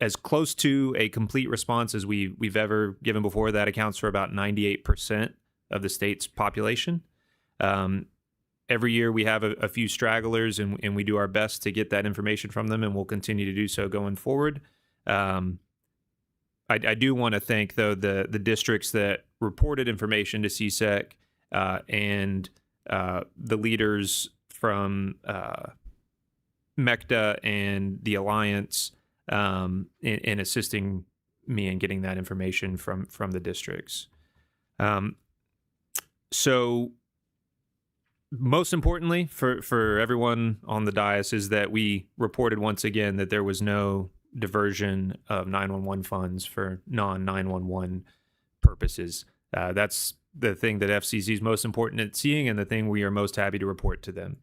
as close to a complete response as we've ever given before. That accounts for about 98% of the state's population. Every year we have a few stragglers, and we do our best to get that information from them, and we'll continue to do so going forward. I do want to thank, though, the districts that reported information to CSEC and the leaders from MECTA and the Alliance in assisting me in getting that information from the districts. So most importantly for everyone on the dais is that we reported once again that there was no diversion of 911 funds for non-911 purposes. That's the thing that FCC is most important at seeing, and the thing we are most happy to report to them.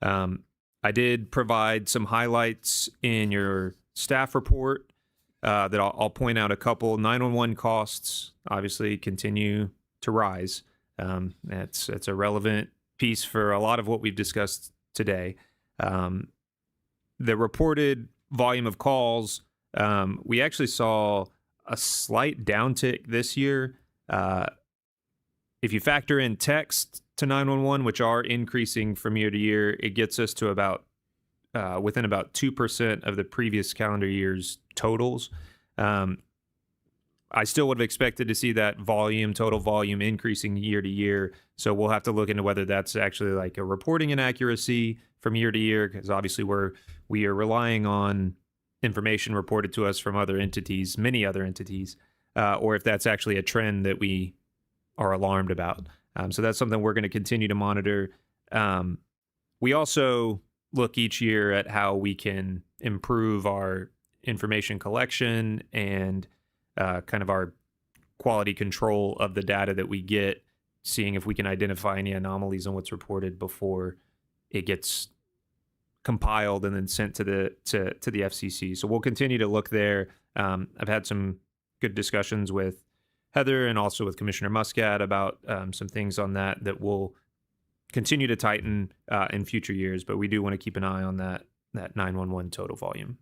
I did provide some highlights in your staff report that I'll point out a couple. 911 costs obviously continue to rise. It's a relevant piece for a lot of what we've discussed today. The reported volume of calls, we actually saw a slight downtick this year. If you factor in text to 911, which are increasing from year to year, it gets us to about within about 2% of the previous calendar year's totals. I still would have expected to see that total volume increasing year to year. So we'll have to look into whether that's actually like a reporting inaccuracy from year to year, because obviously we are relying on information reported to us from other entities, many other entities, or if that's actually a trend that we are alarmed about. So that's something we're going to continue to monitor. We also look each year at how we can improve our information collection and kind of our quality control of the data that we get, seeing if we can identify any anomalies in what's reported before it gets compiled and then sent to the FCC. So we'll continue to look there. I've had some good discussions with Heather and also with Commissioner Muscat about some things on that will continue to tighten in future years, but we do want to keep an eye on that 911 total volume.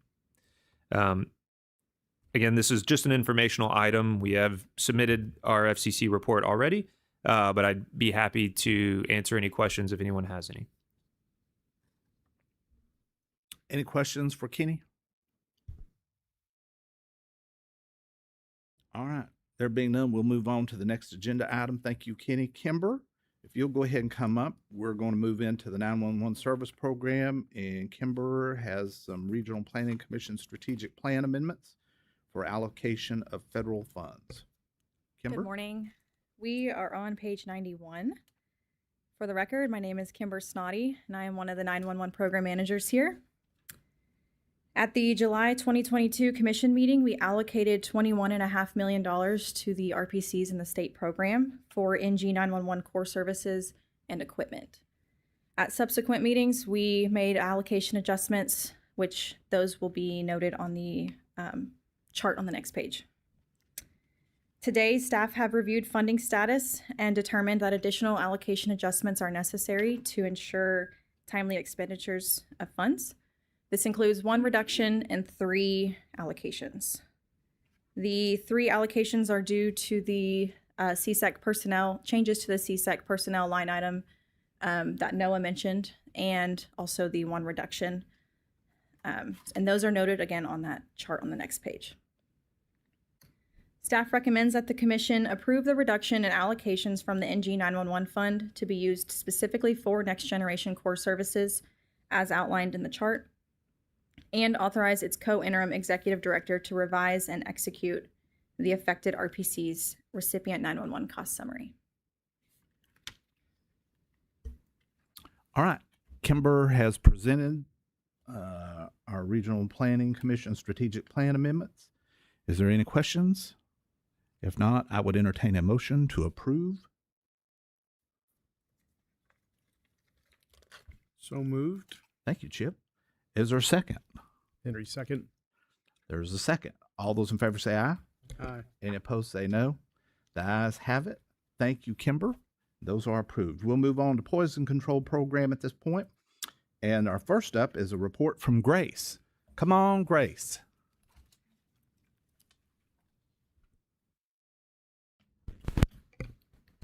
Again, this is just an informational item. We have submitted our FCC report already, but I'd be happy to answer any questions if anyone has any. Any questions for Kenny? All right. There being none, we'll move on to the next agenda item. Thank you, Kenny. Kimber, if you'll go ahead and come up, we're going to move into the 911 service program, and Kimber has some Regional Planning Commission strategic plan amendments for allocation of federal funds. Kimber? Good morning. We are on page 91. For the record, my name is Kimber Snoddy, and I am one of the 911 program managers here. At the July 2022 commission meeting, we allocated $21.5 million to the RPCs in the state program for NG 911 core services and equipment. At subsequent meetings, we made allocation adjustments, which those will be noted on the chart on the next page. Today, staff have reviewed funding status and determined that additional allocation adjustments are necessary to ensure timely expenditures of funds. This includes 1 reduction and 3 allocations. The 3 allocations are due to the CSEC personnel, changes to the CSEC personnel line item that Noah mentioned, and also the 1 reduction. And those are noted again on that chart on the next page. Staff recommends that the Commission approve the reduction in allocations from the NG 911 fund to be used specifically for Next Generation Core Services as outlined in the chart, and authorize its co-interim executive director to revise and execute the affected RPC's recipient 911 cost summary. All right. Kimber has presented our Regional Planning Commission strategic plan amendments. Is there any questions? If not, I would entertain a motion to approve. So moved. Thank you, Chip. Is there a second? Henry, second. There's a second. All those in favor say aye. Aye. Any opposed say no. The ayes have it. Thank you, Kimber. Those are approved. We'll move on to poison control program at this point. And our first up is a report from Grace. Come on, Grace.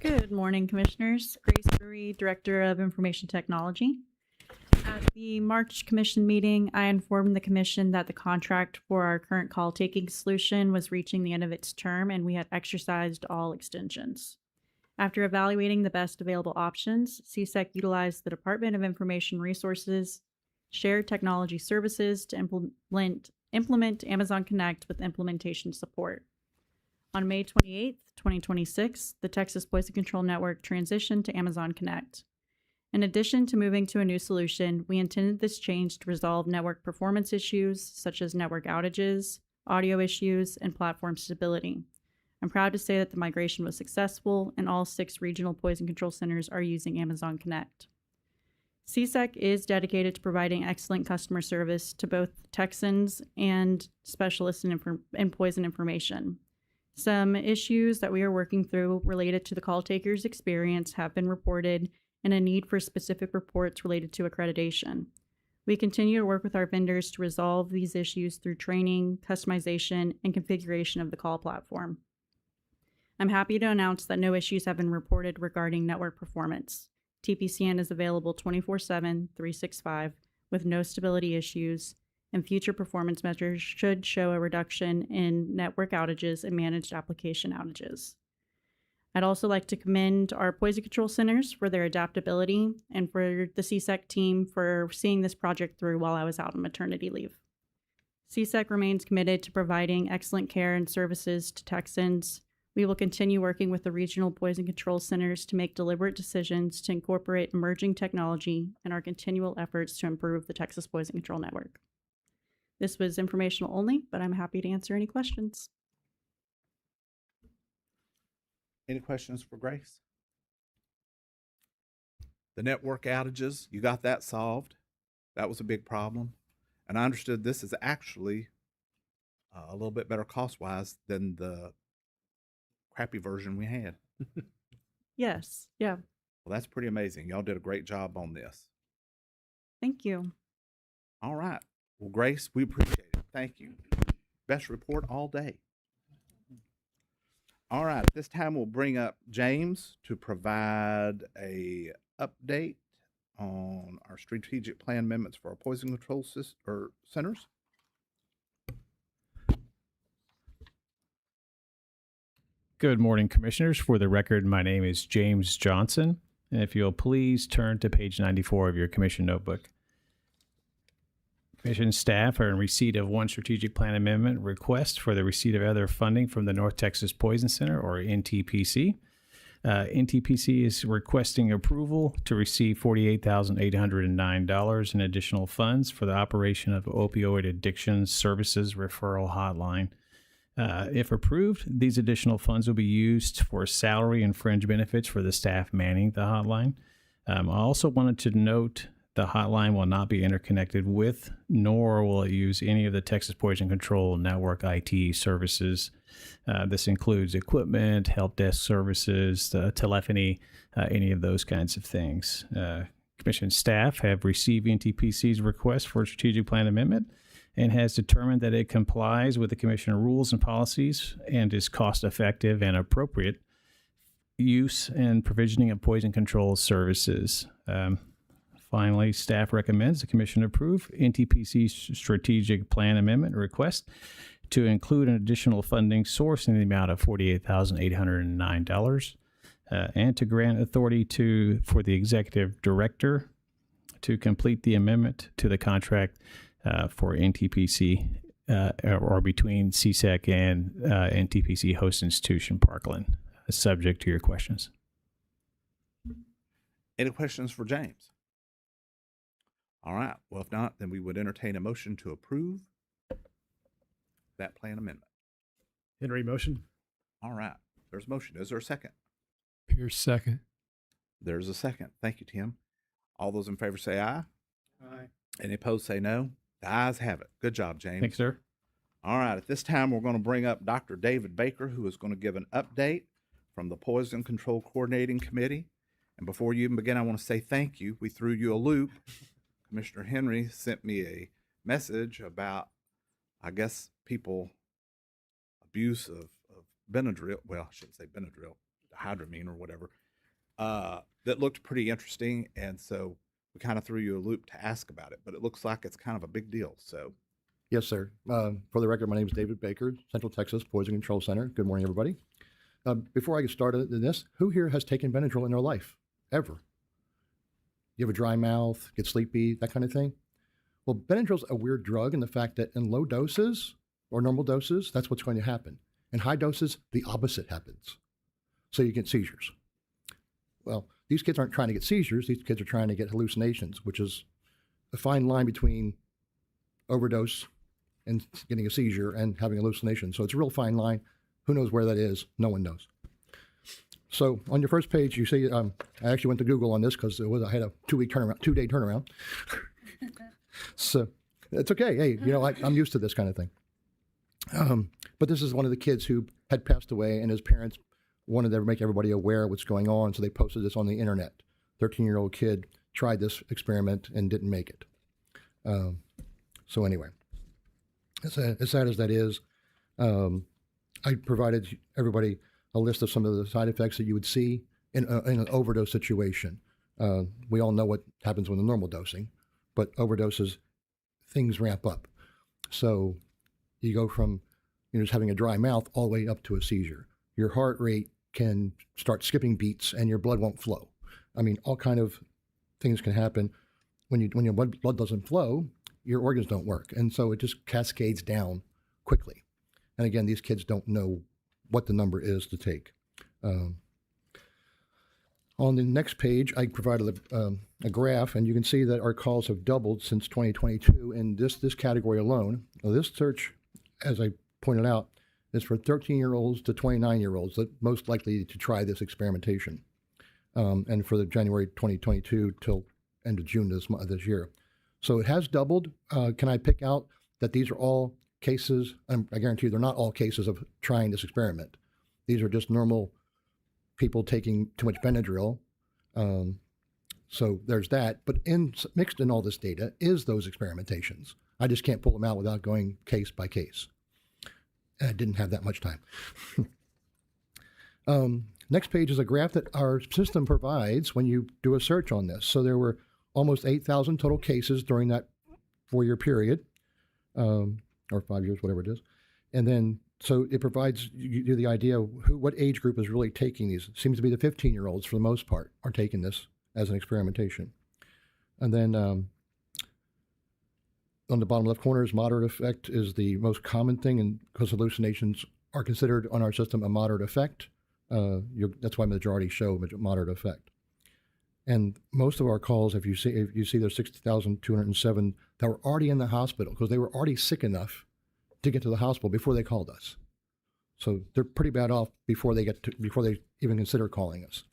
Good morning, Commissioners. Grace Brewery, Director of Information Technology. At the March Commission meeting, I informed the Commission that the contract for our current call taking solution was reaching the end of its term and we had exercised all extensions. After evaluating the best available options, CSEC utilized the Department of Information Resources Shared Technology Services to implement Amazon Connect with implementation support. On May 28, 2026, the Texas Poison Control Network transitioned to Amazon Connect. In addition to moving to a new solution, we intended this change to resolve network performance issues such as network outages, audio issues, and platform stability. I'm proud to say that the migration was successful and all 6 regional poison control centers are using Amazon Connect. CSEC is dedicated to providing excellent customer service to both Texans and specialists in poison information. Some issues that we are working through related to the call taker's experience have been reported, and a need for specific reports related to accreditation. We continue to work with our vendors to resolve these issues through training, customization, and configuration of the call platform. I'm happy to announce that no issues have been reported regarding network performance. TPCN is available 24/7, 365, with no stability issues, and future performance measures should show a reduction in network outages and managed application outages. I'd also like to commend our poison control centers for their adaptability and for the CSEC team for seeing this project through while I was out on maternity leave. CSEC remains committed to providing excellent care and services to Texans. We will continue working with the regional poison control centers to make deliberate decisions to incorporate emerging technology in our continual efforts to improve the Texas Poison Control Network. This was informational only, but I'm happy to answer any questions. Any questions for Grace? The network outages, you got that solved. That was a big problem. And I understood this is actually a little bit better cost-wise than the crappy version we had. Yes, yeah, Well, that's pretty amazing. Y'all did a great job on this. thank you. All right. Well, Grace, we appreciate it. Thank you. Best report all day. All right. At this time, we'll bring up James to provide a update on our strategic plan amendments for our poison control centers. Good morning, Commissioners. For the record, my name is James Johnson. And if you'll please turn to page 94 of your Commission notebook. Commission staff are in receipt of one strategic plan amendment request for the receipt of other funding from the North Texas Poison Center, or NTPC. NTPC is requesting approval to receive $48,809 in additional funds for the operation of opioid addiction services referral hotline. If approved, these additional funds will be used for salary and fringe benefits for the staff manning the hotline. I also wanted to note the hotline will not be interconnected with, nor will it use any of the Texas Poison Control Network IT services. This includes equipment, help desk services, telephony, any of those kinds of things. Commission staff have received NTPC's request for a strategic plan amendment and has determined that it complies with the Commission rules and policies and is cost effective and appropriate use and provisioning of poison control services. Finally, staff recommends the Commission approve NTPC's strategic plan amendment request to include an additional funding source in the amount of $48,809 and to grant authority for the executive director to complete the amendment to the contract for NTPC or between CSEC and NTPC Host Institution Parkland, subject to your questions. Any questions for James? All right. Well, if not, then we would entertain a motion to approve that plan amendment. Henry, motion. All right. There's a motion. Is there a second? Pierce, second. There's a second. Thank you, Tim. All those in favor say aye. Aye. Any opposed say no. The ayes have it. Good job, James. Thanks, sir. All right. At this time, we're going to bring up Dr. David Baker, who is going to give an update from the Poison Control Coordinating Committee. And before you even begin, I want to say thank you. We threw you a loop. Commissioner Henry sent me a message about, I guess, people abuse of Benadryl. Well, I shouldn't say Benadryl, Hydramine or whatever, that looked pretty interesting. And so we kind of threw you a loop to ask about it, but it looks like it's kind of a big deal. So, yes, sir. For the record, my name is David Baker, Central Texas Poison Control Center. Good morning, everybody. Before I get started in this, who here has taken Benadryl in their life, ever? You have a dry mouth, get sleepy, that kind of thing? Well, Benadryl's a weird drug in the fact that in low doses or normal doses, that's what's going to happen. In high doses, the opposite happens. So you get seizures. Well, these kids aren't trying to get seizures. These kids are trying to get hallucinations, which is a fine line between overdose and getting a seizure and having a hallucination. So it's a real fine line. Who knows where that is? No one knows. So on your first page, you see, I actually went to Google on this because I had a 2-day turnaround. So it's okay. Hey, I'm used to this kind of thing. But this is one of the kids who had passed away, and his parents wanted to make everybody aware of what's going on, so they posted this on the internet. 13-year-old kid tried this experiment and didn't make it. So anyway, as sad as that is, I provided everybody a list of some of the side effects that you would see in an overdose situation. We all know what happens with the normal dosing, but overdoses, things ramp up. So you go from just having a dry mouth all the way up to a seizure. Your heart rate can start skipping beats and your blood won't flow. I mean, all kind of things can happen when your blood doesn't flow. Your organs don't work, and so it just cascades down quickly. And again, these kids don't know what the number is to take. On the next page, I provided a graph, and you can see that our calls have doubled since 2022 in this category alone. Now, this search, as I pointed out, is for 13-year-olds to 29-year-olds that most likely to try this experimentation, and for the January 2022 till end of June this year. So it has doubled. Can I pick out that these are all cases? I guarantee you they're not all cases of trying this experiment. These are just normal people taking too much Benadryl. So there's that. But mixed in all this data is those experimentations. I just can't pull them out without going case by case. And I didn't have that much time. Next page is a graph that our system provides when you do a search on this. So there were almost 8,000 total cases during that 4-year period, or 5 years, whatever it is. And then, so it provides you the idea of what age group is really taking these. It seems to be the 15-year-olds for the most part are taking this as an experimentation. And then on the bottom left corner is moderate effect is the most common thing, and because hallucinations are considered on our system a moderate effect, that's why majority show moderate effect. And most of our calls, if you see there's 60,207 that were already in the hospital because they were already sick enough to get to the hospital before they called us. So they're pretty bad off before they even consider calling us.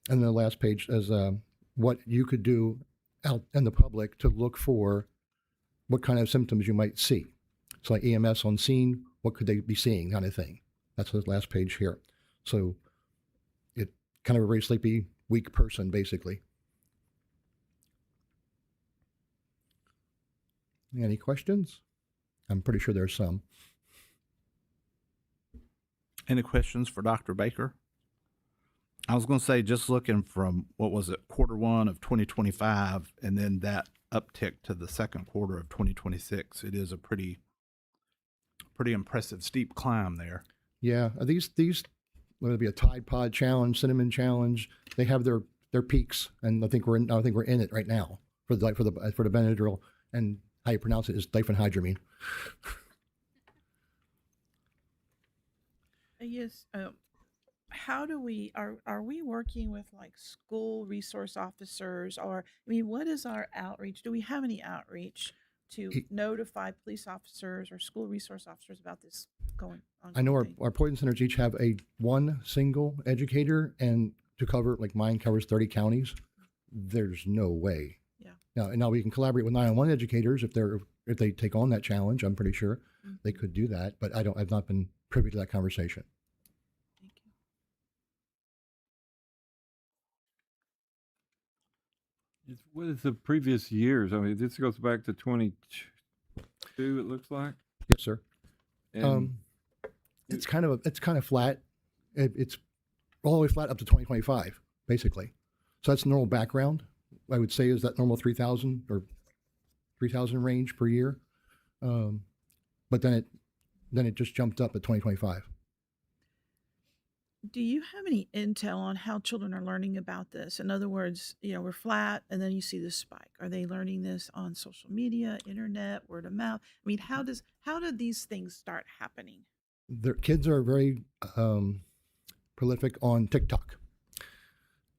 And then the last page is what you could do out in the public to look for what kind of symptoms you might see. So like EMS on scene, what could they be seeing, kind of thing. That's the last page here. So it kind of a very sleepy, weak person, basically. Any questions? I'm pretty sure there's some. Any questions for Dr. Baker? I was going to say, just looking from, what was it, Q1 of 2025, and then that uptick to the second quarter of 2026, it is a pretty impressive steep climb there. Yeah, these whether it be a Tide Pod challenge, Cinnamon challenge, they have their peaks, and I think we're in it right now for the Benadryl, and how you pronounce it is diphenhydramine. Yes. How do we are we working with like school resource officers, or I mean, what is our outreach? Do we have any outreach to notify police officers or school resource officers about this going on? I know our poison centers each have one single educator, and to cover, like mine covers 30 counties. There's no way. Yeah. Now we can collaborate with 911 educators if they take on that challenge. I'm pretty sure they could do that, but I've not been privy to that conversation. Thank you. What is the previous years? I mean, this goes back to 22. It looks like. Yes, sir. And it's kind of flat. It's all the way flat up to 2025, basically. So that's normal background. I would say is that normal 3,000 or 3,000 range per year. But then it just jumped up at 2025. Do you have any intel on how children are learning about this? In other words, we're flat and then you see this spike. Are they learning this on social media, internet, word of mouth? I mean, how do these things start happening? Their kids are very prolific on TikTok.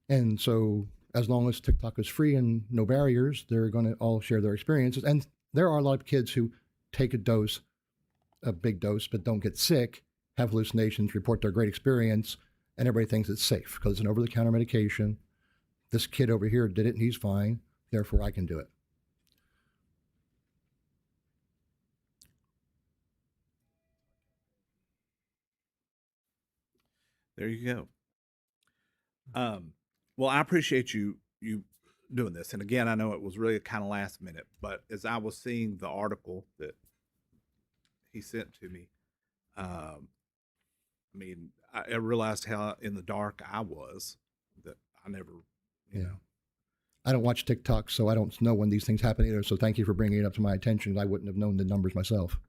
And so as long as TikTok is free and no barriers, they're going to all share their experiences. And there are a lot of kids who take a big dose, but don't get sick, have hallucinations, report their great experience, and everybody thinks it's safe because it's an over-the-counter medication. This kid over here did it and he's fine, therefore I can do it. There you go. Well, I appreciate you doing this, and again, I know it was really kind of last minute, but as I was seeing the article that he sent to me, I mean, I realized how in the dark I was, that I never, you know. I don't watch TikTok, so I don't know when these things happen either. So thank you for bringing it up to my attention. I wouldn't have known the numbers myself.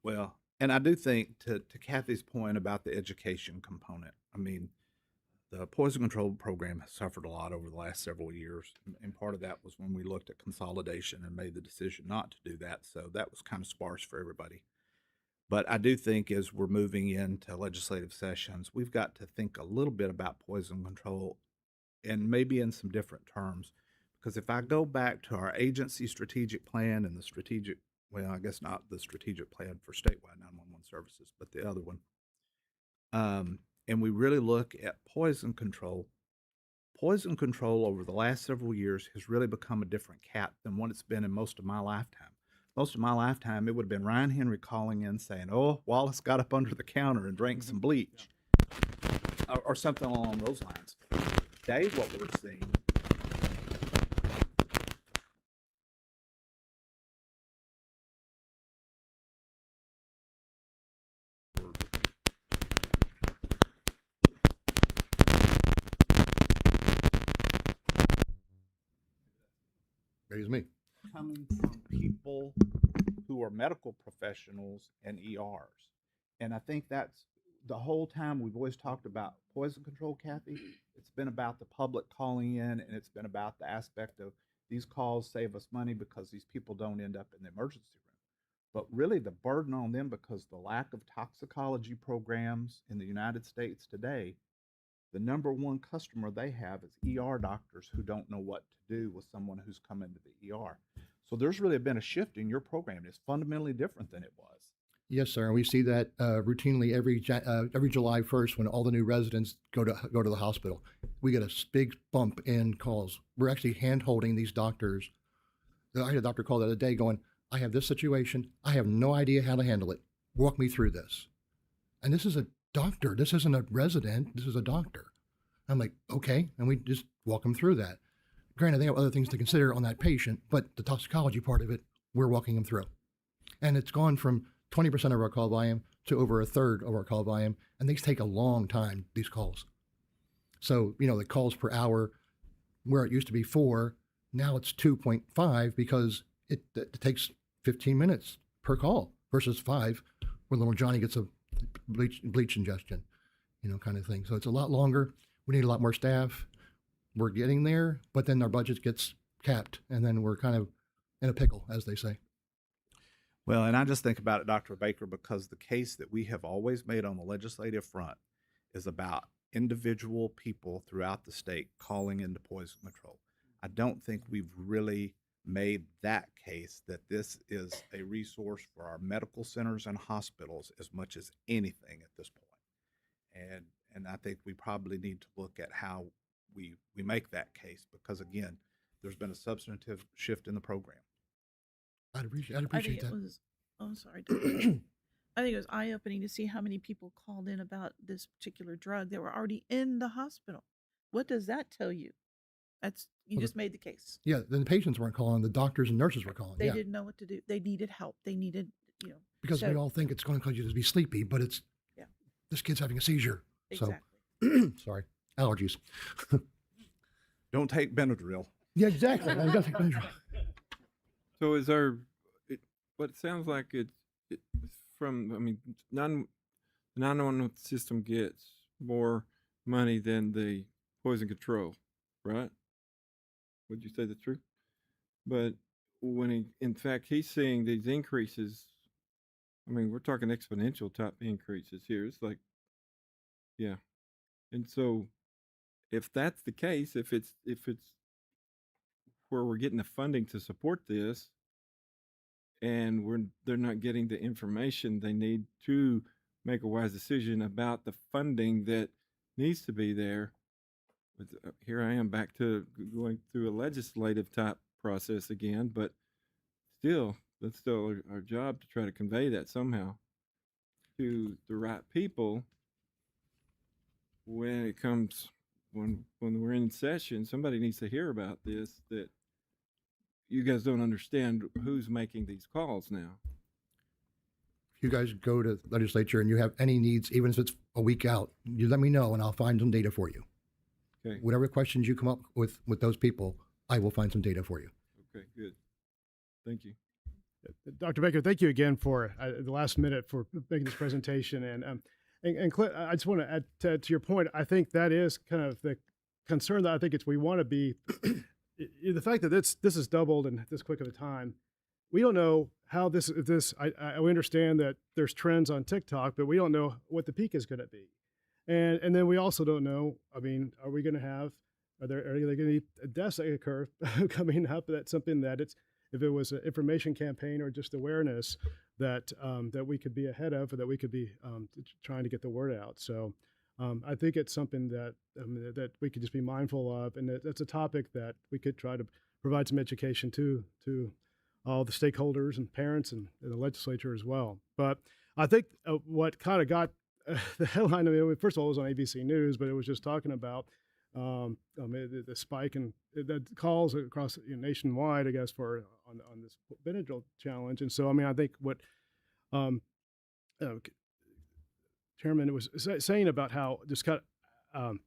Well, and I do think to Kathy's point about the education component, I mean, the poison control program has suffered a lot over the last several years. And part of that was when we looked at consolidation and made the decision not to do that. So that was kind of sparse for everybody. But I do think as we're moving into legislative sessions, we've got to think a little bit about poison control and maybe in some different terms. Because if I go back to our agency strategic plan and the strategic, well, I guess not the strategic plan for statewide 911 services, but the other one, and we really look at poison control over the last several years has really become a different cat than what it's been in most of my lifetime. Most of my lifetime, it would have been Ryan Henry calling in saying, oh, Wallace got up under the counter and drank some bleach, or something along those lines. Today, what we're seeing Raise me. coming from people who are medical professionals and ERs. And I think that's the whole time we've always talked about poison control, Kathy. It's been about the public calling in, and it's been about the aspect of these calls save us money because these people don't end up in the emergency room. But really the burden on them, because the lack of toxicology programs in the United States today, the number one customer they have is ER doctors who don't know what to do with someone who's come into the ER. So there's really been a shift in your program. It's fundamentally different than it was. Yes, sir. And we see that routinely every July 1st when all the new residents go to the hospital. We get a big bump in calls. We're actually hand-holding these doctors. I had a doctor call the other day going, I have this situation. I have no idea how to handle it. Walk me through this. And this is a doctor. This isn't a resident. This is a doctor. I'm like, okay. And we just walk them through that. Granted, they have other things to consider on that patient, but the toxicology part of it, we're walking them through. And it's gone from 20% of our call volume to over a third of our call volume. And these take a long time, these calls. So, you know, the calls per hour, where it used to be 4, now it's 2.5 because it takes 15 minutes per call versus 5 where little Johnny gets a bleach ingestion, you know, kind of thing. So it's a lot longer. We need a lot more staff. We're getting there, but then our budget gets capped and then we're kind of in a pickle, as they say. Well, and I just think about it, Dr. Baker, because the case that we have always made on the legislative front is about individual people throughout the state calling into poison control. I don't think we've really made that case that this is a resource for our medical centers and hospitals as much as anything at this point. And I think we probably need to look at how we make that case, because again, there's been a substantive shift in the program. I'd appreciate I think that. it was, oh, sorry. I think it was eye-opening to see how many people called in about this particular drug that were already in the hospital. What does that tell you? You just made the case. Yeah, then the patients weren't calling, the doctors and nurses were calling. They didn't know what to do. They needed help. They needed, you know. Because we all think it's going to cause you to be sleepy, but it's, this kid's having a seizure. Exactly. So, sorry, allergies. Don't take Benadryl. Yeah, exactly. I don't take Benadryl. So what it sounds like it's from, I mean, the 911 system gets more money than the poison control, right? Would you say that's true? But when in fact, he's seeing these increases, I mean, we're talking exponential type increases here. It's like, yeah. And so if that's the case, if it's where we're getting the funding to support this, and they're not getting the information they need to make a wise decision about the funding that needs to be there. But here I am back to going through a legislative type process again, but still, that's still our job to try to convey that somehow to the right people when it comes when we're in session, somebody needs to hear about this, that you guys don't understand who's making these calls now. If you guys go to legislature and you have any needs, even if it's a week out, you let me know and I'll find some data for you. Okay. Whatever questions you come up with those people, I will find some data for you. Okay, good. Thank you. Dr. Baker, thank you again for the last minute for making this presentation. And Clint, I just want to add to your point. I think that is kind of the concern that I think we want to be the fact that this is doubled in this quick of a time. We don't know how we understand that there's trends on TikTok, but we don't know what the peak is going to be. And then we also don't know, I mean, are we going to have, are there going to be deaths that occur coming up? That's something that if it was an information campaign or just awareness that we could be ahead of, or that we could be trying to get the word out. So I think it's something that that we could just be mindful of, and that's a topic that we could try to provide some education to all the stakeholders and parents and the legislature as well. But I think what kind of got the headline, I mean, first of all, it was on ABC News, but it was just talking about the spike in the calls across nationwide, I guess, for on this Benadryl challenge. And so, I mean, I think what Chairman was saying about how just kind of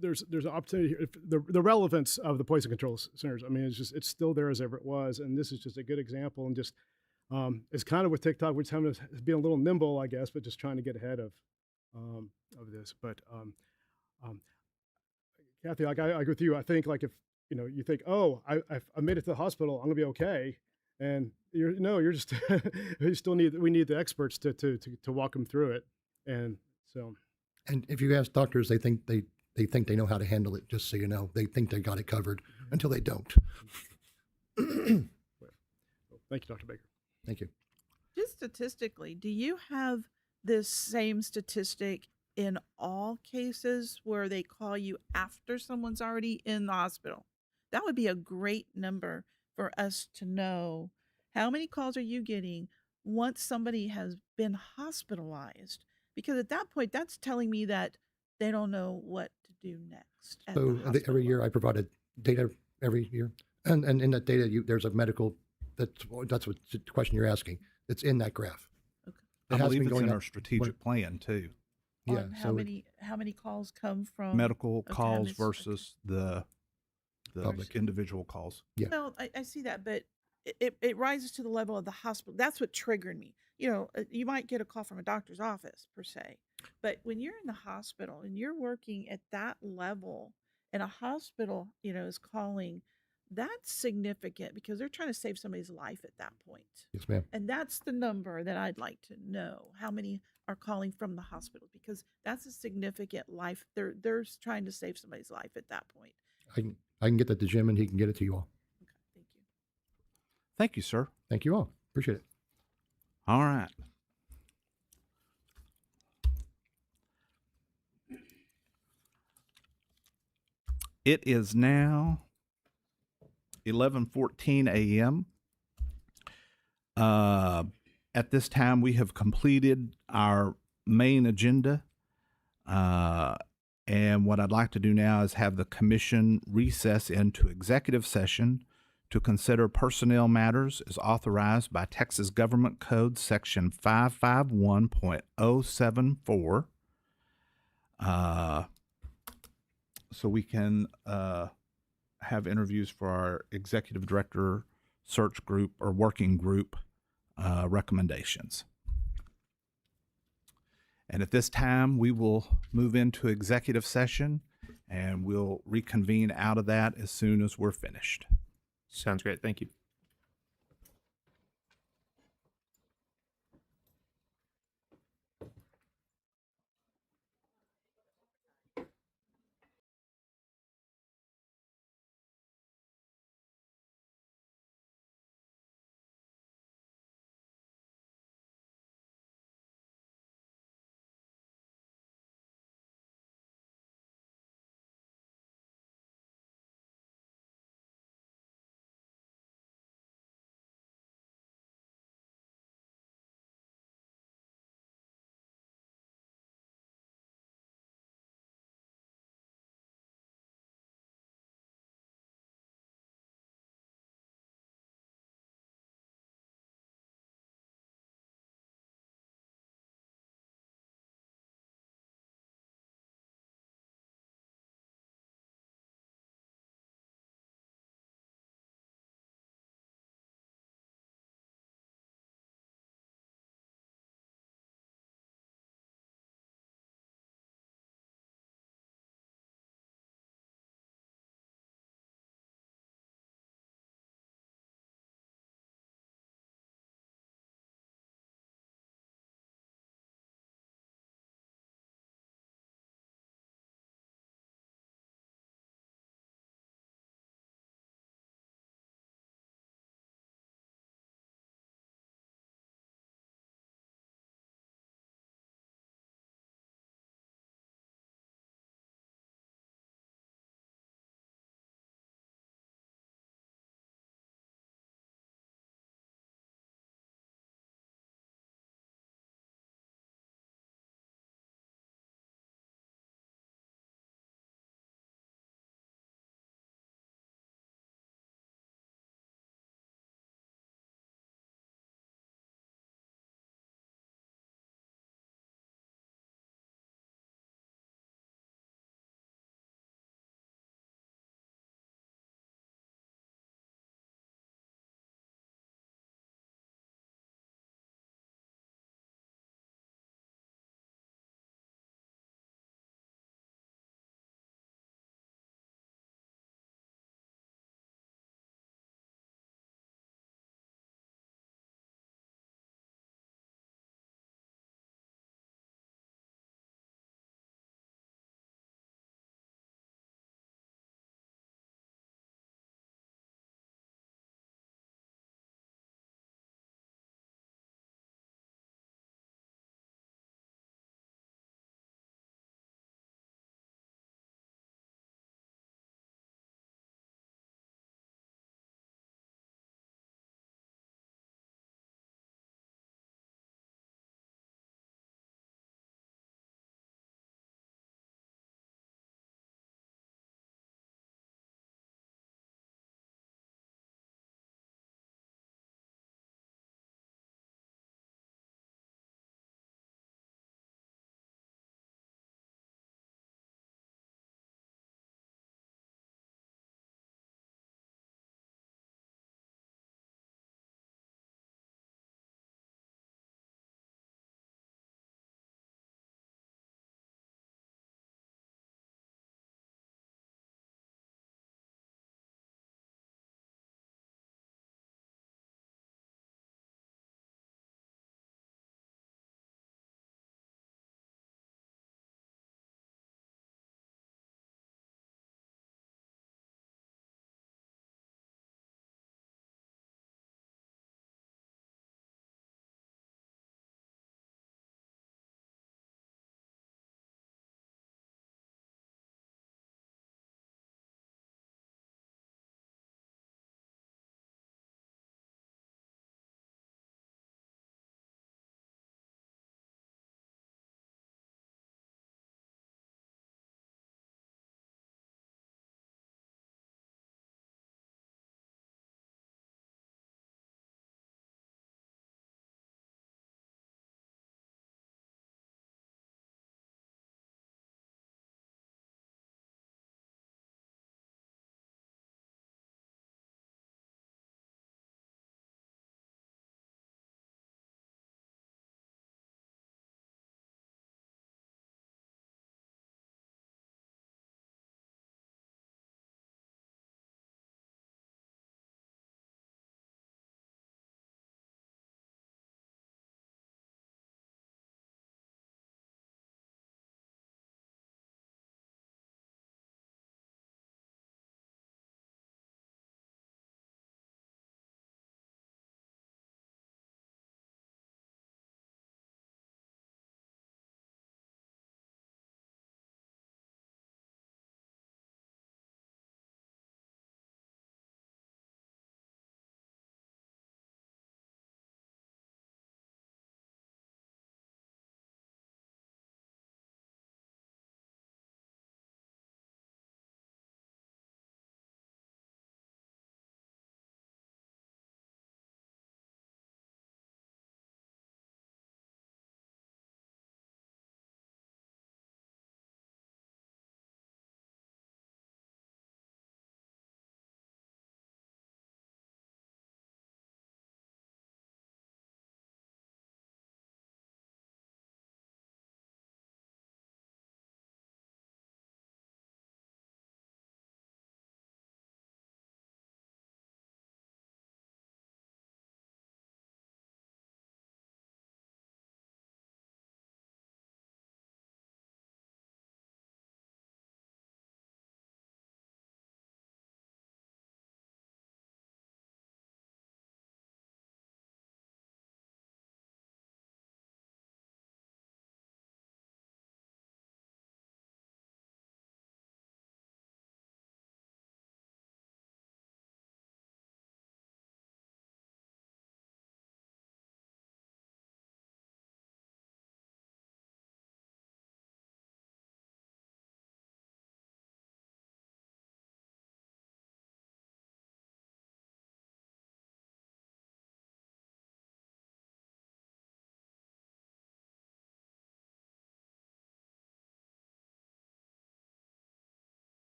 there's an opportunity here. The relevance of the poison control centers, I mean, it's still there as ever it was, and this is just a good example. And just it's kind of with TikTok, we're just having to be a little nimble, I guess, but just trying to get ahead of this. But Kathy, like I agree with you. I think like if you think, oh, I made it to the hospital, I'm gonna be okay, and you're just we need the experts to walk them through it, and so. And if you ask doctors, they think they know how to handle it. Just so you know, they think they got it covered until they don't. Thank you, Dr. Baker. Thank you. Just statistically, do you have this same statistic in all cases where they call you after someone's already in the hospital? That would be a great number for us to know. How many calls are you getting once somebody has been hospitalized? Because at that point, that's telling me that they don't know what to do next. So every year I provided data every year. And in that data, there's a medical, that's what the question you're asking. It's in that graph. Okay. I believe it's in our strategic plan too. Yeah. On how many calls come from medical calls okay, versus the public individual calls. Yeah. Well, I see that, but it rises to the level of the hospital. That's what triggered me. You might get a call from a doctor's office per se, but when you're in the hospital and you're working at that level and a hospital, is calling, that's significant because they're trying to save somebody's life at that point. Yes, ma'am. And that's the number that I'd like to know. How many are calling from the hospital? Because that's a significant life. They're trying to save somebody's life at that point. I can get that to Jim and he can get it to you all. Okay, thank you. Thank you, sir. Thank you all. Appreciate it. All right. It is now 11:14 a.m. At this time, we have completed our main agenda. And what I'd like to do now is have the commission recess into executive session to consider personnel matters as authorized by Texas Government Code Section 551.074. So we can have interviews for our executive director search group or working group recommendations. And at this time, we will move into executive session and we'll reconvene out of that as soon as we're finished. Sounds great. Thank you.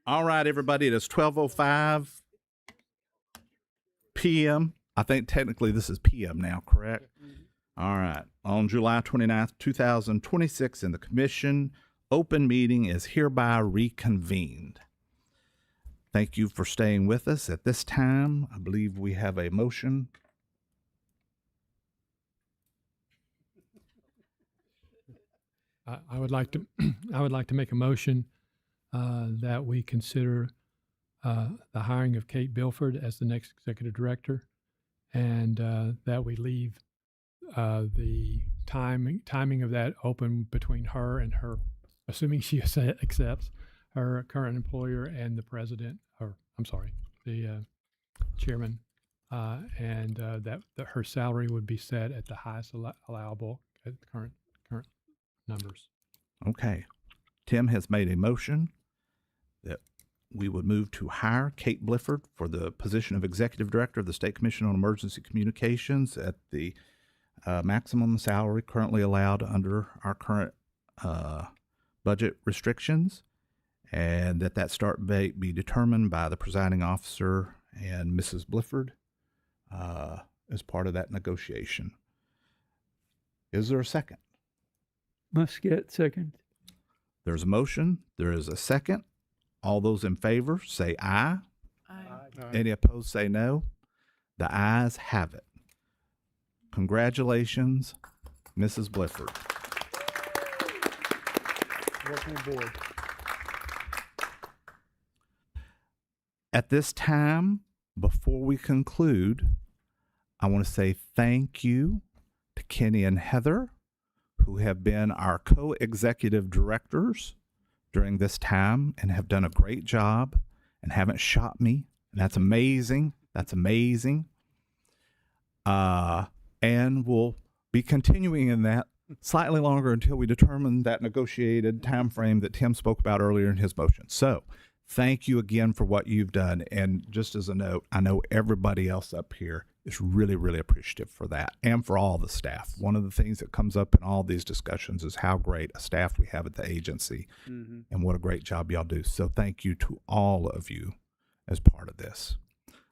All right, everybody, it is 12:05 p.m. I think technically this is p.m. now, correct? All right. On July 29th, 2026, in the commission, open meeting is hereby reconvened. Thank you for staying with us. At this time, I believe we have a motion. I would like to I would like to make a motion that we consider the hiring of Kate Bilford as the next executive director, and that we leave the timing of that open between her and her, assuming she accepts, her current employer and the president, or I'm sorry, the chairman, and that her salary would be set at the highest allowable at the current numbers. Okay. Tim has made a motion that we would move to hire Kate Blifford for the position of Executive Director of the State Commission on Emergency Communications at the maximum salary currently allowed under our current budget restrictions, and that start date be determined by the presiding officer and Mrs. Blifford as part of that negotiation. Is there a second? Muscat, second. There's a motion. There is a second. All those in favor say aye. Aye. Any opposed say no. The ayes have it. Congratulations, Mrs. Blifford. Welcome aboard. At this time, before we conclude, I want to say thank you to Kenny and Heather, who have been our co-executive directors during this time and have done a great job and haven't shot me. And that's amazing. That's amazing. And we'll be continuing in that slightly longer until we determine that negotiated time frame that Tim spoke about earlier in his motion. So thank you again for what you've done. And just as a note, I know everybody else up here is really, really appreciative for that and for all the staff. One of the things that comes up in all these discussions is how great a staff we have at the agency and what a great job y'all do. So thank you to all of you as part of this.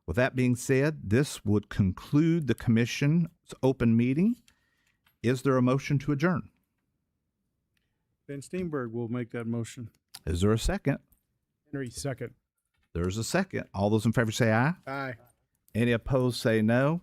With that being said, this would conclude the commission's open meeting. Is there a motion to adjourn? Ben Steenberg will make that motion. Is there a second? Henry, second. There's a second. All those in favor say aye. Aye. Any opposed say no.